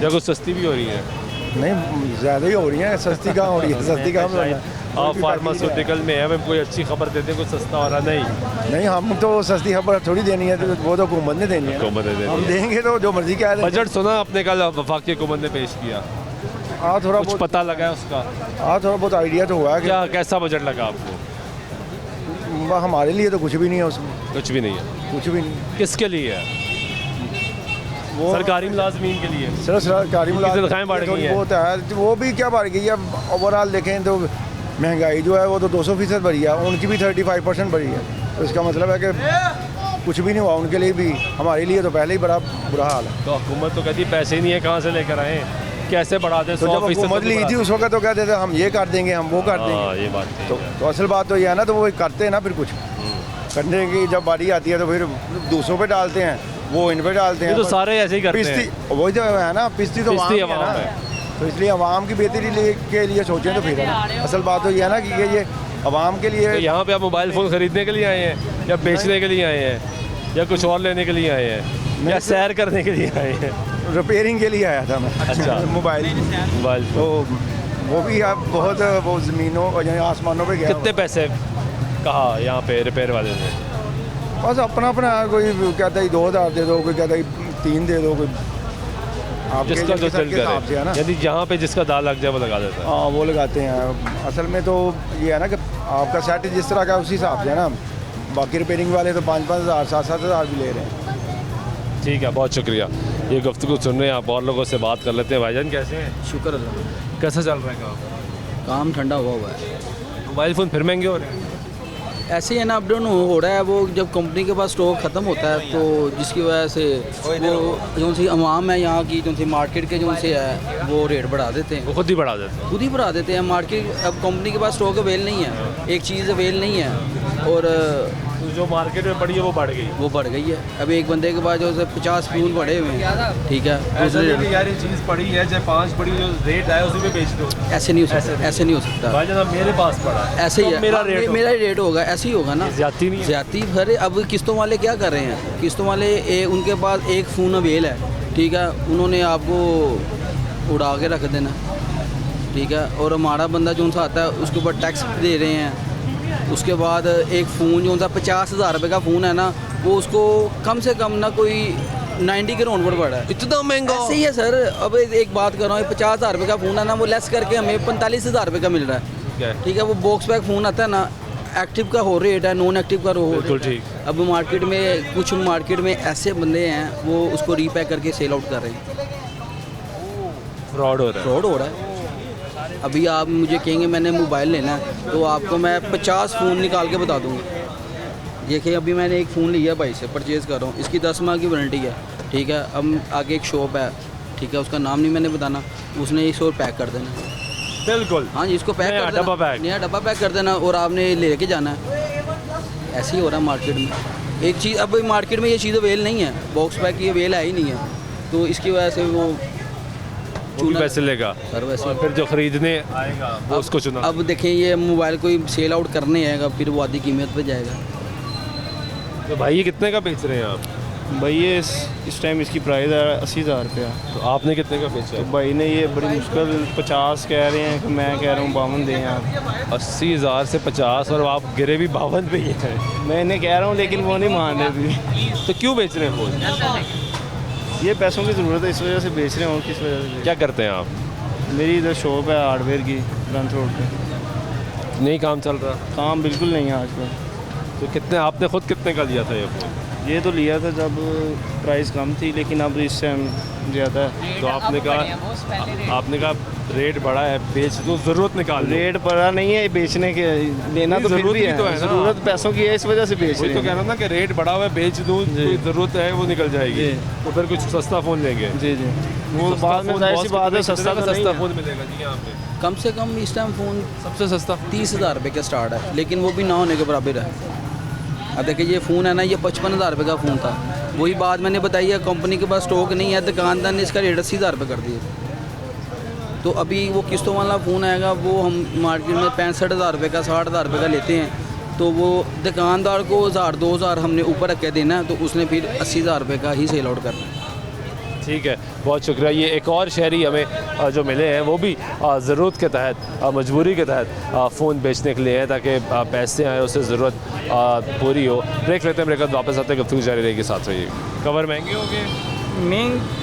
या कुछ सस्ती भी हो रही हैं? नहीं, ज़्यादा ही हो रही हैं, सस्ती कहाँ हो रही है, सस्ती कहाँ हो रही है। आप फार्मास्यूटिकल में है, हमें कोई अच्छी खबर देते हैं, कुछ सस्ता हो रहा नहीं? हम तो सस्ती खबर थोड़ी देनी है, तो वो तो हुकूमत ने देनी है। हुकूमत ने देनी हम है। देंगे तो जो मर्जी क्या है। बजट सुना आपने कल वफाकी हुकूमत ने पेश किया? हाँ थोड़ा कुछ पता लगा है उसका? हाँ थोड़ा बहुत आइडिया तो हुआ है। क्या कैसा बजट लगा आपको? हमारे लिए तो कुछ भी नहीं है उसमें। कुछ भी नहीं है? कुछ भी नहीं। किसके लिए है? वो सरकारी मुलाजमीन के लिए। सर सरकारी तनख्वाहें बढ़ गई हैं। वो तो है, वो भी क्या बढ़ गई है। ओवरऑल देखें तो महंगाई जो है वो तो 200% बढ़ी है, उनकी भी 35% बढ़ी है। तो इसका मतलब है कि कुछ भी नहीं हुआ उनके लिए भी, हमारे लिए तो पहले ही बड़ा बुरा हाल है। तो हुकूमत तो कहती पैसे ही नहीं है, कहाँ से लेकर आए, कैसे बढ़ा दें? तो जब हुकूमत ली थी उस वक्त तो कहते थे हम ये कर देंगे, हम वो कर देंगे। ये बात तो असल बात तो ये है ना, तो वो करते हैं ना, फिर कुछ करने की जब बारी आती है तो फिर दूसरों पे डालते हैं, वो इन पे डालते हैं। तो सारे ऐसे ही करते हैं। वही तो है ना, पिस्ती तो पिस्ती अवाम अवाम है है। ना। तो इसलिए अवाम की बेहतरी के लिए सोचें तो फिर है ना। असल बात तो ये है ना कि ये अवाम के लिए। तो यहाँ पे आप मोबाइल फ़ोन ख़रीदने के लिए आए हैं या बेचने के लिए आए हैं या कुछ और लेने के लिए आए हैं या सैर करने के लिए आए हैं? रिपेयरिंग के लिए आया था मैं। अच्छा। मोबाइल तो वो भी आप बहुत वो ज़मीनों और आसमानों पे गया। कितने पैसे कहा यहाँ पे रिपेयर वाले ने? बस अपना अपना, कोई कहता है 2000 दे दो, कोई कहता है 3 दे दो, कोई जिसका जो दिल करे, यदि जहाँ पे जिसका दाल लग जाए वो लगा देता है। हाँ वो लगाते हैं। असल में तो ये है ना कि आपका सेट जिस तरह का उसी हिसाब से है ना। बाकी रिपेयरिंग वाले तो 5-5 हज़ार 7-7 हज़ार भी ले रहे हैं। ठीक है, बहुत शुक्रिया। ये गुफ्तगू सुन रहे हैं आप, और लोगों से बात कर लेते हैं। भाईजान कैसे हैं? शुक्र अल्लाह। कैसा चल रहा है काम? काम ठंडा हुआ है। मोबाइल फ़ोन फिर महंगे हो रहे हैं? ऐसे ही है ना, अप डाउन हो रहा है। वो जब कंपनी के पास स्टॉक ख़त्म होता है तो जिसकी वजह से वो जो सी अवाम है यहाँ की, जो सी मार्केट के जो से है वो रेट बढ़ा देते हैं। वो खुद ही बढ़ा देते हैं? खुद ही बढ़ा देते हैं। मार्केट अब कंपनी के पास स्टॉक अवेल नहीं है, एक चीज़ अवेल नहीं है, और जो मार्केट में पड़ी है वो बढ़ गई। वो बढ़ गई है। अब एक बंदे के पास जो है 50 फ्यूल पड़े हुए हैं, ठीक है, ऐसा नहीं कि यार ये चीज़ पड़ी है, चाहे 5 पड़ी, जो रेट है उसी पे बेच दो। ऐसे नहीं हो सकता, ऐसे नहीं हो सकता। भाई जनाब मेरे पास पड़ा है, ऐसे ही तो है, मेरा रेट होगा, ऐसे ही होगा ना। ज्यादती नहीं है। ज्यादती भरे। अब किस्तों वाले क्या कर रहे हैं? किस्तों वाले उनके पास एक फ़ोन अवेल है, ठीक है, उन्होंने आपको उड़ा के रख देना, ठीक है, और हमारा बंदा जो सा आता है उसके ऊपर टैक्स दे रहे हैं। उसके बाद एक फ़ोन जो सा 50,000 रुपये का फ़ोन है ना, वो उसको कम से कम ना कोई 90 के राउंड पर पड़ा है। इतना महंगा? ऐसे ही है सर। अब एक बात कर रहा हूँ, 50,000 रुपये का फ़ोन है ना, वो लेस करके हमें 45,000 रुपये का मिल रहा है, ठीक है। वो बॉक्स पैक फ़ोन आता है ना, एक्टिव का हो रेट है, नॉन एक्टिव का हो बिल्कुल ठीक। अब मार्केट में कुछ ऐसे बंदे हैं वो उसको रीपैक करके सेल आउट कर रहे हैं। फ्रॉड हो रहा है। अभी आप मुझे कहेंगे मैंने मोबाइल लेना है तो आपको मैं 50 फ़ोन निकाल के बता दूँगा। देखिए अभी मैंने एक फ़ोन लिया भाई से, परचेज़ कर रहा हूँ, इसकी 10 माह की वारंटी है, ठीक है। अब आगे एक शॉप है, ठीक है, उसका नाम नहीं मैंने बताना, उसने इसको पैक कर देना। बिल्कुल, हाँ जी, इसको पैक कर देना, नया डब्बा पैक कर देना, और आपने लेके जाना है। ऐसे ही हो रहा है मार्केट में। एक चीज़ अब मार्केट में ये चीज़ अवेल नहीं है, बॉक्स पैक की अवेल है ही नहीं है, तो इसकी वजह से वो पैसे लेगा सर। वैसे फिर जो खरीदने आएगा वो उसको चुना। अब देखें ये मोबाइल कोई सेल आउट करने आएगा, फिर वो आधी कीमत पे जाएगा। तो भाई ये कितने का बेच रहे हैं आप? भाई ये इस टाइम इसकी प्राइस है 80,000 रुपया। तो आपने कितने का बेचा? तो भाई ने ये बड़ी मुश्किल 50 कह रहे हैं, कि मैं कह रहा हूँ 52 दें आप। 80,000 से 50 और आप गिरे भी 52 पे ही हैं। मैं इन्हें कह रहा हूँ लेकिन वो नहीं मान रहे थे। तो क्यों बेच रहे हैं फ़ोन? ये पैसों की ज़रूरत है, इस वजह से बेच रहे हैं। और किस वजह से? क्या करते हैं आप? मेरी इधर शॉप है हार्डवेयर की, ब्रांच रोड पे। नहीं काम चल रहा? काम बिल्कुल नहीं है आजकल। तो कितने आपने खुद कितने का लिया था ये फ़ोन? ये तो लिया था जब प्राइस कम थी, लेकिन अब इस टाइम ज़्यादा है। तो आपने कहा रेट बढ़ा है, बेच दो, ज़रूरत निकाल लो। रेट बढ़ा नहीं है बेचने के, लेना तो फिर ज़रूरत भी भी है, तो है ना। ज़रूरत पैसों की है, इस वजह से बेच वही रहे तो कह हैं। रहा हूँ ना कि रेट बढ़ा हुआ है, बेच दूँ, कोई ज़रूरत है वो निकल जाएगी। जी। तो फिर कुछ सस्ता फ़ोन लेंगे। जी जी, वो बाद में जाहिर सी बात है, सस्ता तो नहीं सस्ता है। फ़ोन मिलेगा जी यहाँ पे? कम से कम इस टाइम फ़ोन सबसे सस्ता 30,000 रुपये का स्टार्ट है, लेकिन वो भी ना होने के बराबर है। अब देखिए ये फ़ोन है ना, ये 55,000 रुपये का फ़ोन था। वही बात मैंने बताई है, कंपनी के पास स्टॉक नहीं है, दुकानदार ने इसका रेट 80,000 रुपये कर दिया। तो अभी वो किस्तों वाला फ़ोन आएगा, वो हम मार्केट में 65,000 रुपये का, 60,000 रुपये का लेते हैं, तो वो दुकानदार को 1,000-2,000 हमने ऊपर रख के देना है, तो उसने फिर 80,000 रुपये का ही सेल आउट करना है। ठीक है, बहुत शुक्रिया। ये एक और शहरी हमें जो मिले हैं, वो भी ज़रूरत के तहत, मजबूरी के तहत फ़ोन बेचने के लिए हैं, ताकि पैसे आए, उससे ज़रूरत पूरी हो। ब्रेक लेते हैं, ब्रेक बाद वापस आते हैं, गुफ्तगू जारी रहेगी, साथ रहिए। कवर महंगे हो गए?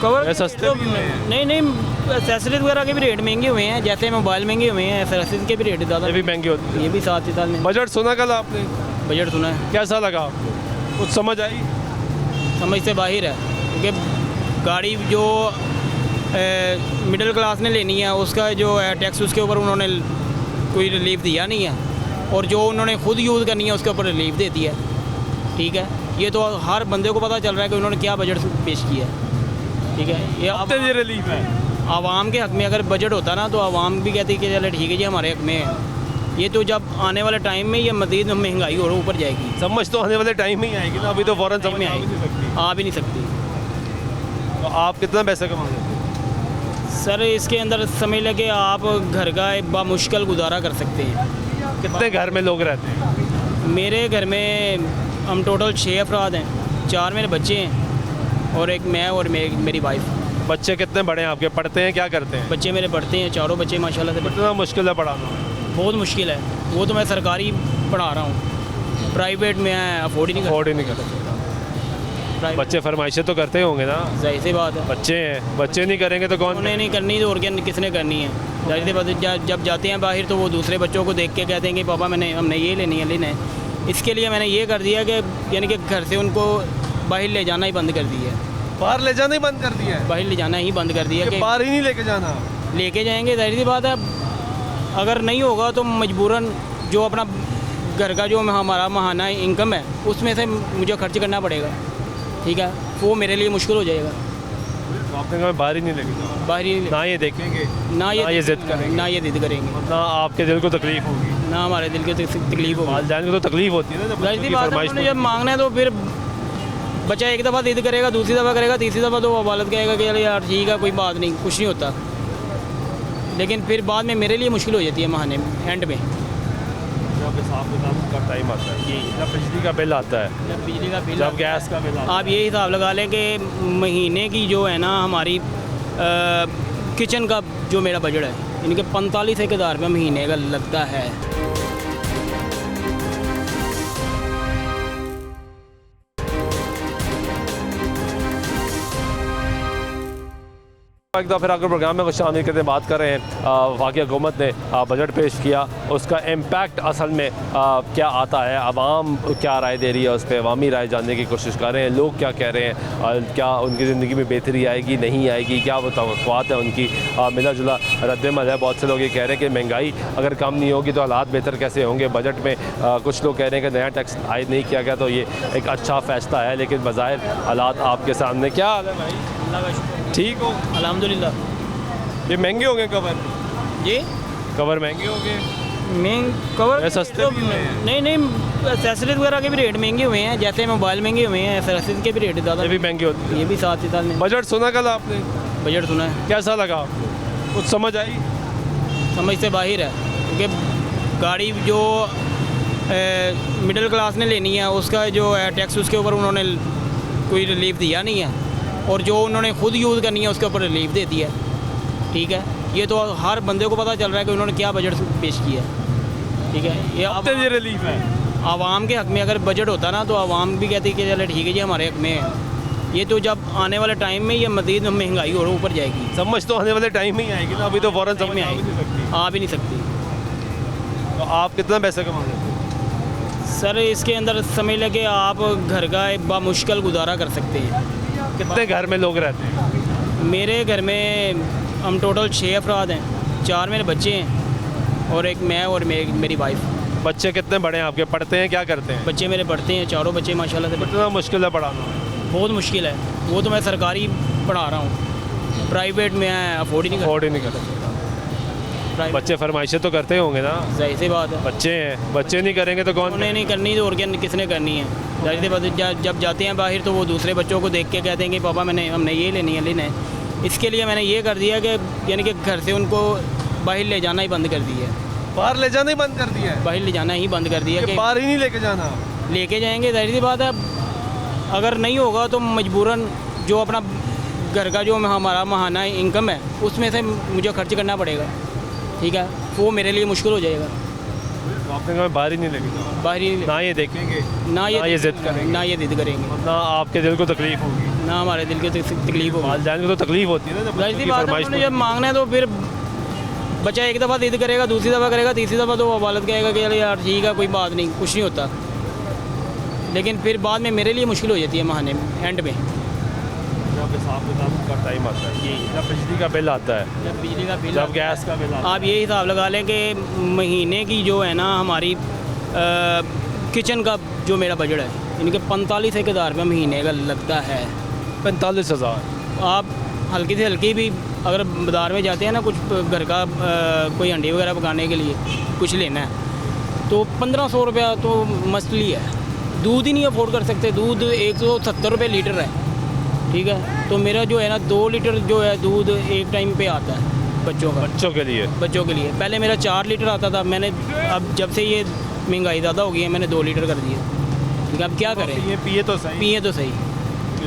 कवर सस्ते भी हैं। नहीं, एक्सेसरीज वगैरह के भी रेट महंगे हुए हैं, जैसे मोबाइल महंगे हुए हैं, एक्सेसरीज के भी रेट ज़्यादा, ये भी महंगे होते हैं। ये भी साथ ही साथ में। बजट सुना कल आपने? बजट सुना है। कैसा लगा आपको? कुछ समझ आई? समझ से बाहर है, क्योंकि गाड़ी जो मिडिल क्लास ने लेनी है, उसका जो है टैक्स, उसके ऊपर उन्होंने कोई रिलीफ दिया नहीं है, और जो उन्होंने खुद यूज़ करनी है उसके ऊपर रिलीफ देती है। ठीक है, ये तो हर बंदे को पता चल रहा है कि उन्होंने क्या बजट पेश किया है। ठीक है, ये रिलीफ है आवाम के हक़ में। अगर बजट होता ना, तो आवाम भी कहती कि चले ठीक है जी, हमारे हक़ में है। ये तो जब आने वाले टाइम में ये मज़ीद महंगाई और ऊपर जाएगी। समझ तो आने वाले टाइम में ही आएगी ना, अभी तो फ़ौरन समझ में आएगी, आ भी नहीं सकती। तो आप कितना पैसा कमा सकते हैं? सर इसके अंदर समझ लगे आप घर का बामुश्किल गुजारा कर सकते हैं। कितने घर में लोग रहते हैं? मेरे घर में हम टोटल 6 अफराद हैं, 4 मेरे बच्चे हैं और एक मैं और मेरी वाइफ। बच्चे कितने बड़े हैं आपके? पढ़ते हैं, क्या करते हैं? बच्चे मेरे पढ़ते हैं, चारों बच्चे माशाल्लाह से। कितना मुश्किल है पढ़ाना? बहुत मुश्किल है, वो तो मैं सरकारी पढ़ा रहा हूँ, प्राइवेट में अफोर्ड ही नहीं कर सकता। बच्चे फरमाइशें तो करते होंगे ना? जाहिर सी बात है, बच्चे हैं, बच्चे नहीं करेंगे तो कौन? उन्हें नहीं करनी तो और क्या, किसने करनी है? जाहिर सी बात है, जब जाते हैं बाहर तो वो दूसरे बच्चों को देख के कहते हैं कि पापा हमने ये लेनी है। इसके लिए मैंने ये कर दिया कि यानी कि घर से उनको बाहर ले जाना ही बंद कर दिया है। बाहर ले जाना ही बंद कर दिया है? बाहर ले जाना ही बंद कर दिया कि बाहर ही नहीं लेके जाना। लेके जाएंगे, जाहिर सी बात है, अगर नहीं होगा तो मजबूरन जो अपना घर का जो हमारा माहाना इनकम है, उसमें से मुझे खर्च करना पड़ेगा। ठीक है, वो मेरे लिए मुश्किल हो जाएगा। तो आपने कहा बाहर ही नहीं लेके जाना? बाहर ही ना ये देखेंगे, ना ये जिद करेंगे, ना ये जिद करेंगे, ना आपके दिल को तकलीफ होगी, ना हमारे दिल को तकलीफ होगी। वालिदैन को तो तकलीफ होती है ना जाहिर सी बात है, उन्होंने जब मांगना है तो फिर बच्चा एक दफ़ा जिद करेगा, दूसरी दफ़ा करेगा, तीसरी दफ़ा तो वालिद कहेगा कि यार ठीक है कोई बात नहीं, कुछ नहीं होता। लेकिन फिर बाद में मेरे लिए मुश्किल हो जाती है महाने में, एंड में जब हिसाब किताब का टाइम आता है, जब बिजली का बिल आता है, जब बिजली का बिल, जब गैस का बिल आता है। आप ये हिसाब लगा लें कि महीने की जो है ना हमारी किचन का जो मेरा बजट है, यानी कि 45,000 रुपये महीने का लगता है। एक दफ़ा फिर आकर प्रोग्राम में कुछ शामिल करते बात कर रहे हैं। वाकई हुकूमत ने बजट पेश किया, उसका इम्पैक्ट असल में क्या आता है, आवाम क्या राय दे रही है, उस पर अवामी राय जानने की कोशिश कर रहे हैं। लोग क्या कह रहे हैं, क्या उनकी ज़िंदगी में बेहतरी आएगी, नहीं आएगी, क्या वो तवक्कुआत है उनकी, मिला जुला रद्दमल है। बहुत से लोग ये कह रहे हैं कि महंगाई अगर कम नहीं होगी तो हालात बेहतर कैसे होंगे। बजट में कुछ लोग कह रहे हैं कि नया टैक्स आयद नहीं किया गया तो ये एक अच्छा फ़ैसला है, लेकिन बज़ाहिर हालात आपके सामने। क्या हाल है भाई? ठीक हो? अल्हम्दुलिल्लाह। ये महंगे हो गए कवर? जी कवर महंगे हो गए? कवर सस्ते तो भी हुए हैं? नहीं, एक्सेसरीज वगैरह के भी रेट महंगे हुए हैं, जैसे मोबाइल महंगे हुए हैं, एक्सेसरीज के भी रेट ज़्यादा, ये भी महंगे होते हैं, ये भी साथ ही साथ में। बजट सुना कल आपने? बजट सुना है। कैसा लगा आपको? कुछ समझ आई? समझ से बाहर है, क्योंकि गाड़ी जो मिडिल क्लास ने लेनी है, उसका जो है टैक्स, उसके ऊपर उन्होंने कोई रिलीफ दिया नहीं है, और जो उन्होंने खुद यूज़ करनी है उसके ऊपर रिलीफ देती है। ठीक है, ये तो हर बंदे को पता चल रहा है कि उन्होंने क्या बजट पेश किया है। ठीक है, ये रिलीफ है आवाम के हक़ में। अगर बजट होता ना तो आवाम भी कहती कि चले ठीक है जी, हमारे हक़ में है। ये तो जब आने वाले टाइम में ये मज़ीद महंगाई और ऊपर जाएगी। समझ तो आने वाले टाइम में ही आएगी ना, अभी तो फ़ौरन समझ में आ भी नहीं सकती। तो आप कितना पैसा कमा सकते हैं? सर इसके अंदर समझ लगे आप घर का बामुश्किल गुजारा कर सकते हैं। कितने घर में लोग रहते हैं? मेरे घर में हम टोटल 6 अफराद हैं, 4 मेरे बच्चे हैं और एक मैं और मेरी वाइफ। बच्चे कितने बड़े हैं आपके, पढ़ते हैं, क्या करते हैं? बच्चे मेरे पढ़ते हैं, चारों बच्चे माशाल्लाह से। कितना मुश्किल है पढ़ाना? बहुत मुश्किल है, वो तो मैं सरकारी पढ़ा रहा हूँ, प्राइवेट में अफोर्ड ही नहीं कर सकता। बच्चे फरमाइशें तो करते होंगे ना? जाहिर सी बात है, बच्चे हैं, बच्चे नहीं करेंगे तो कौन? उन्हें नहीं करनी तो और क्या किसने करनी है? जाहिर सी बात है, जब जाते हैं बाहर तो वो दूसरे बच्चों को देख के कहते हैं कि पापा हमने ये लेनी है। इसके लिए मैंने ये कर दिया कि यानी कि घर से उनको बाहर ले जाना ही बंद कर दिया है। बाहर ले जाना ही बंद कर दिया है? बाहर ले जाना ही बंद कर दिया कि बाहर ही नहीं लेके जाना। लेके जाएंगे, जाहिर सी बात है, अगर नहीं होगा तो मजबूरन जो अपना घर का जो हमारा माहाना इनकम है उसमें से मुझे खर्च करना पड़ेगा, ठीक है, वो मेरे लिए मुश्किल हो जाएगा। तो आपने कहा बाहर ही नहीं लेके जाना? बाहर ही ना ये देखेंगे, ना ये जिद करेंगे, ना ये जिद करेंगे, ना आपके दिल को तकलीफ होगी, ना हमारे दिल को तकलीफ होगी। वालिदैन को तो तकलीफ होती है ना जब जाहिर सी बात है, उन्होंने जब मांगना है तो फिर बच्चा एक दफ़ा जिद करेगा, दूसरी दफ़ा करेगा, तीसरी दफ़ा तो वालिद कहेगा कि चलो यार ठीक है कोई बात नहीं, कुछ नहीं होता। लेकिन फिर बाद में मेरे लिए मुश्किल हो जाती है महाने में, एंड में जब हिसाब किताब का टाइम आता है, जब बिजली का बिल आता है, जब बिजली का बिल, जब गैस का बिल आता है। आप ये हिसाब लगा लें कि महीने की जो है ना हमारी किचन का जो मेरा बजट है इनके 45,000 रुपये महीने का लगता है। 45,000? आप हल्की से हल्की भी अगर बाज़ार में जाते हैं ना, कुछ घर का कोई हंडी वगैरह पकाने के लिए कुछ लेना है तो 1,500 रुपया तो मसली है। दूध ही नहीं अफोर्ड कर सकते, दूध 170 रुपये लीटर है, ठीक है, तो मेरा जो है ना 2 लीटर जो है दूध एक टाइम पे आता है बच्चों के लिए। पहले मेरा 4 लीटर आता था, मैंने अब जब से ये महंगाई ज़्यादा हो गई है मैंने 2 लीटर कर दिए, ठीक है। अब क्या करें, ये पिए तो सही।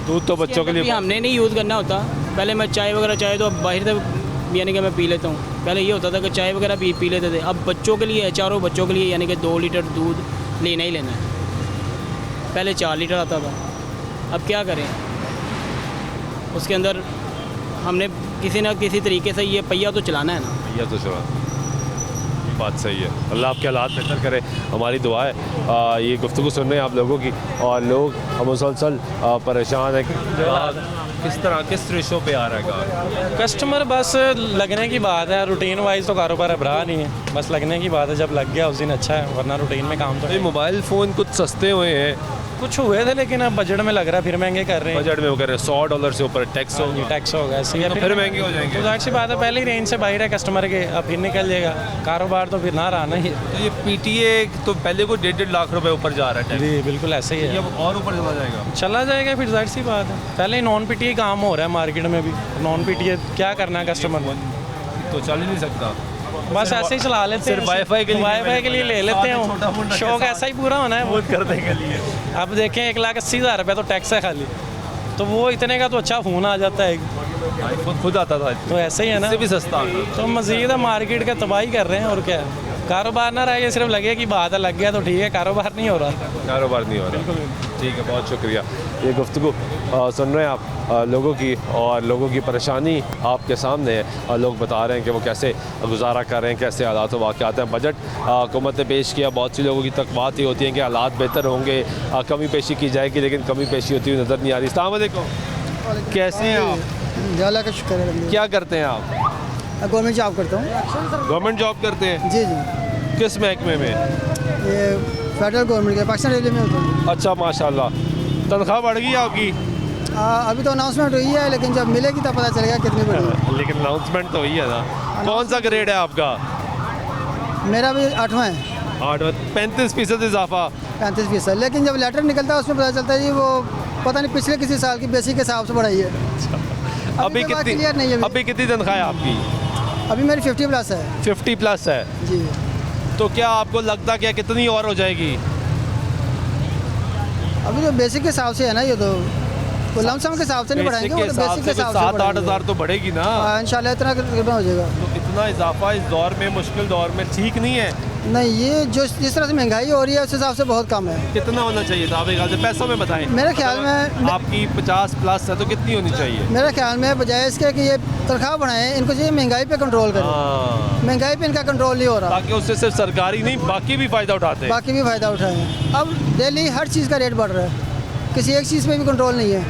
दूध तो बच्चों के लिए हमने नहीं यूज़ करना होता। पहले मैं चाय तो अब बाहर से यानी कि मैं पी लेता हूँ, पहले ये होता था कि चाय वगैरह पी लेते थे। अब बच्चों के लिए, चारों बच्चों के लिए यानी कि 2 लीटर दूध लेना ही लेना है। पहले 4 लीटर आता था, अब क्या करें, उसके अंदर हमने किसी ना किसी तरीके से ये पहिया तो चलाना है ना। पहिया तो चलाना, बात सही है। अल्लाह आपके हालात बेहतर करे, हमारी दुआ है। ये गुफ्तगू सुन रहे हैं आप लोगों की, और लोग मुसलसल परेशान है। किस रेशो पे आ रहा है कस्टमर? बस लगने की बात है, रूटीन वाइज तो कारोबार अब रहा नहीं है, बस लगने की बात है, जब लग गया उस दिन अच्छा है, वरना रूटीन में काम तो। मोबाइल फ़ोन कुछ सस्ते हुए हैं, कुछ हुए थे, लेकिन अब बजट में लग रहा है फिर महंगे कर रहे हैं। बजट में वो कर रहे हैं, $100 से ऊपर टैक्स होगा। टैक्स होगा ऐसे ही, फिर महंगे हो जाएंगे। तो जाहिर सी बात है, पहले ही रेंज से बाहर है कस्टमर के, अब फिर निकल जाएगा कारोबार, तो फिर ना रहा ना ही। तो ये PTA तो पहले को 1.5 लाख रुपए ऊपर जा रहा है। जी बिल्कुल ऐसे ही है, अब और ऊपर चला जाएगा फिर जाहिर सी बात है। पहले ही नॉन PTA काम हो रहा है मार्केट में भी, नॉन PTA क्या करना है कस्टमर तो चल ही नहीं सकता, बस ऐसे ही चला लेते हैं, सिर्फ वाईफाई के लिए ले लेते हैं, शौक ऐसा ही पूरा होना है वो करने के लिए। अब देखें 1,80,000 रुपये तो टैक्स है खाली, तो वो इतने का तो अच्छा फ़ोन आ जाता है, खुद आता था, तो ऐसे ही है ना, भी सस्ता। तो मज़ीद मार्केट का तबाही कर रहे हैं, और क्या कारोबार ना रहे, सिर्फ लगे कि बात है, लग गया तो ठीक है, कारोबार नहीं हो रहा। ठीक है, बहुत शुक्रिया। ये गुफ्तगू सुन रहे हैं आप लोगों की, और लोगों की परेशानी आपके सामने है, और लोग बता रहे हैं कि वो कैसे गुजारा कर रहे हैं, कैसे हालात वाक़यात हैं। बजट हुकूमत ने पेश किया, बहुत सी लोगों की तक बात ये होती है कि हालात बेहतर होंगे, कमी पेशी की जाएगी, लेकिन कमी पेशी होती हुई नज़र नहीं आ रही। अस्सलाम वालेकुम, कैसे हैं आप? अल्लाह का शुक्र है। क्या करते हैं आप? गवर्नमेंट जॉब करता हूँ। गवर्नमेंट जॉब करते हैं? जी जी। किस महकमे में? ये फेडरल गवर्नमेंट के, पाकिस्तान रेलवे में होता हूँ। अच्छा, माशाल्लाह। तनख्वाह बढ़ गई आपकी? अभी तो अनाउंसमेंट हुई है, लेकिन जब मिलेगी तब पता चलेगा कितनी बढ़ी। लेकिन अनाउंसमेंट तो हुई है ना। कौन सा ग्रेड है आपका? मेरा भी 8वां है। 8वां, 35% इजाफा। 35%, लेकिन जब लेटर निकलता है उसमें पता चलता है जी वो पता नहीं पिछले किसी साल की बेसिक के हिसाब से बढ़ाई है। अभी कितनी तनख्वाह है आपकी? अभी मेरी 50+ है। 50+ है जी। तो क्या आपको लगता क्या कितनी और हो जाएगी? अभी तो बेसिक के हिसाब से है ना, ये तो लमसम के हिसाब से नहीं बढ़ाएंगे, वो तो बेसिक के हिसाब से 7-8 हज़ार तो बढ़ेगी ना इंशाल्लाह, इतना तकरीबन हो जाएगा। तो इतना इजाफा इस दौर में, मुश्किल दौर में ठीक नहीं है? नहीं, ये जो जिस तरह से महंगाई हो रही है उस हिसाब से बहुत कम है। कितना होना चाहिए था आपके ख्याल से? पैसों में बताएं। मेरे ख्याल में आपकी 50+ है तो कितनी होनी चाहिए? मेरे ख्याल में बजाय इसके कि ये तनख्वाह बढ़ाएं, इनको चाहिए महंगाई पे कंट्रोल करें। महंगाई पे इनका कंट्रोल नहीं हो रहा, ताकि उससे सिर्फ सरकारी नहीं बाकी भी फ़ायदा उठाते हैं। बाकी भी फ़ायदा उठाएं। अब डेली हर चीज़ का रेट बढ़ रहा है, किसी एक चीज़ पे भी कंट्रोल नहीं है।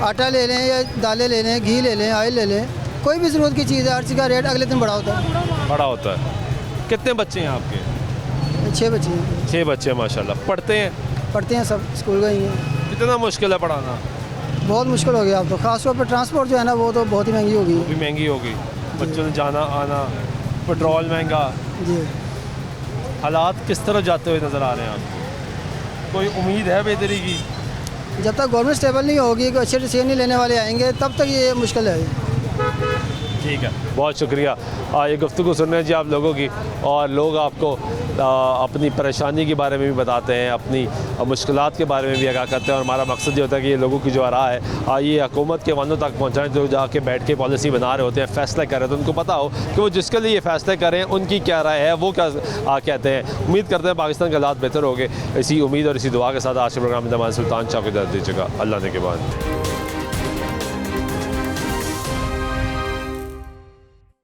आटा ले लें या दालें ले लें, घी ले लें, ऑयल ले लें, कोई भी ज़रूरत की चीज़ है, हर चीज़ का रेट अगले दिन बढ़ा होता है। बड़ा होता है। कितने बच्चे हैं आपके? 6 बच्चे हैं। 6 बच्चे माशाल्लाह। पढ़ते हैं? पढ़ते हैं, सब स्कूल गए हैं। कितना मुश्किल है पढ़ाना? बहुत मुश्किल हो गया अब तो, ख़ासतौर पर ट्रांसपोर्ट जो है ना वो तो बहुत ही महंगी हो गई है। भी महंगी हो गई, बच्चों ने जाना आना, पेट्रोल महंगा। जी, हालात किस तरह जाते हुए नज़र आ रहे हैं आपको? कोई उम्मीद है बेहतरी की? जब तक गवर्नमेंट स्टेबल नहीं होगी, कोई अच्छे डिसीजन नहीं लेने वाले आएंगे, तब तक ये मुश्किल है। ठीक है, बहुत शुक्रिया ये गुफ्तगू सुनने जी आप लोगों की। और लोग आपको अपनी परेशानी के बारे में भी बताते हैं, अपनी मुश्किलात के बारे में भी आगाह करते हैं। और हमारा मकसद ये होता है कि ये लोगों की जो राय है ये हुकूमत के वानों तक पहुँचाएँ, जो जाके बैठ के पॉलिसी बना रहे होते हैं, फ़ैसले कर रहे होते हैं, उनको पता हो कि वो जिसके लिए ये फ़ैसले करें उनकी क्या राय है, वो क्या कहते हैं। उम्मीद करते हैं पाकिस्तान के हालात बेहतर हो गए। इसी उम्मीद और इसी दुआ के साथ आज के प्रोग्राम में जमान सुल्तान शाह को इजाज़त दीजिएगा। अल्लाह ने के बाद।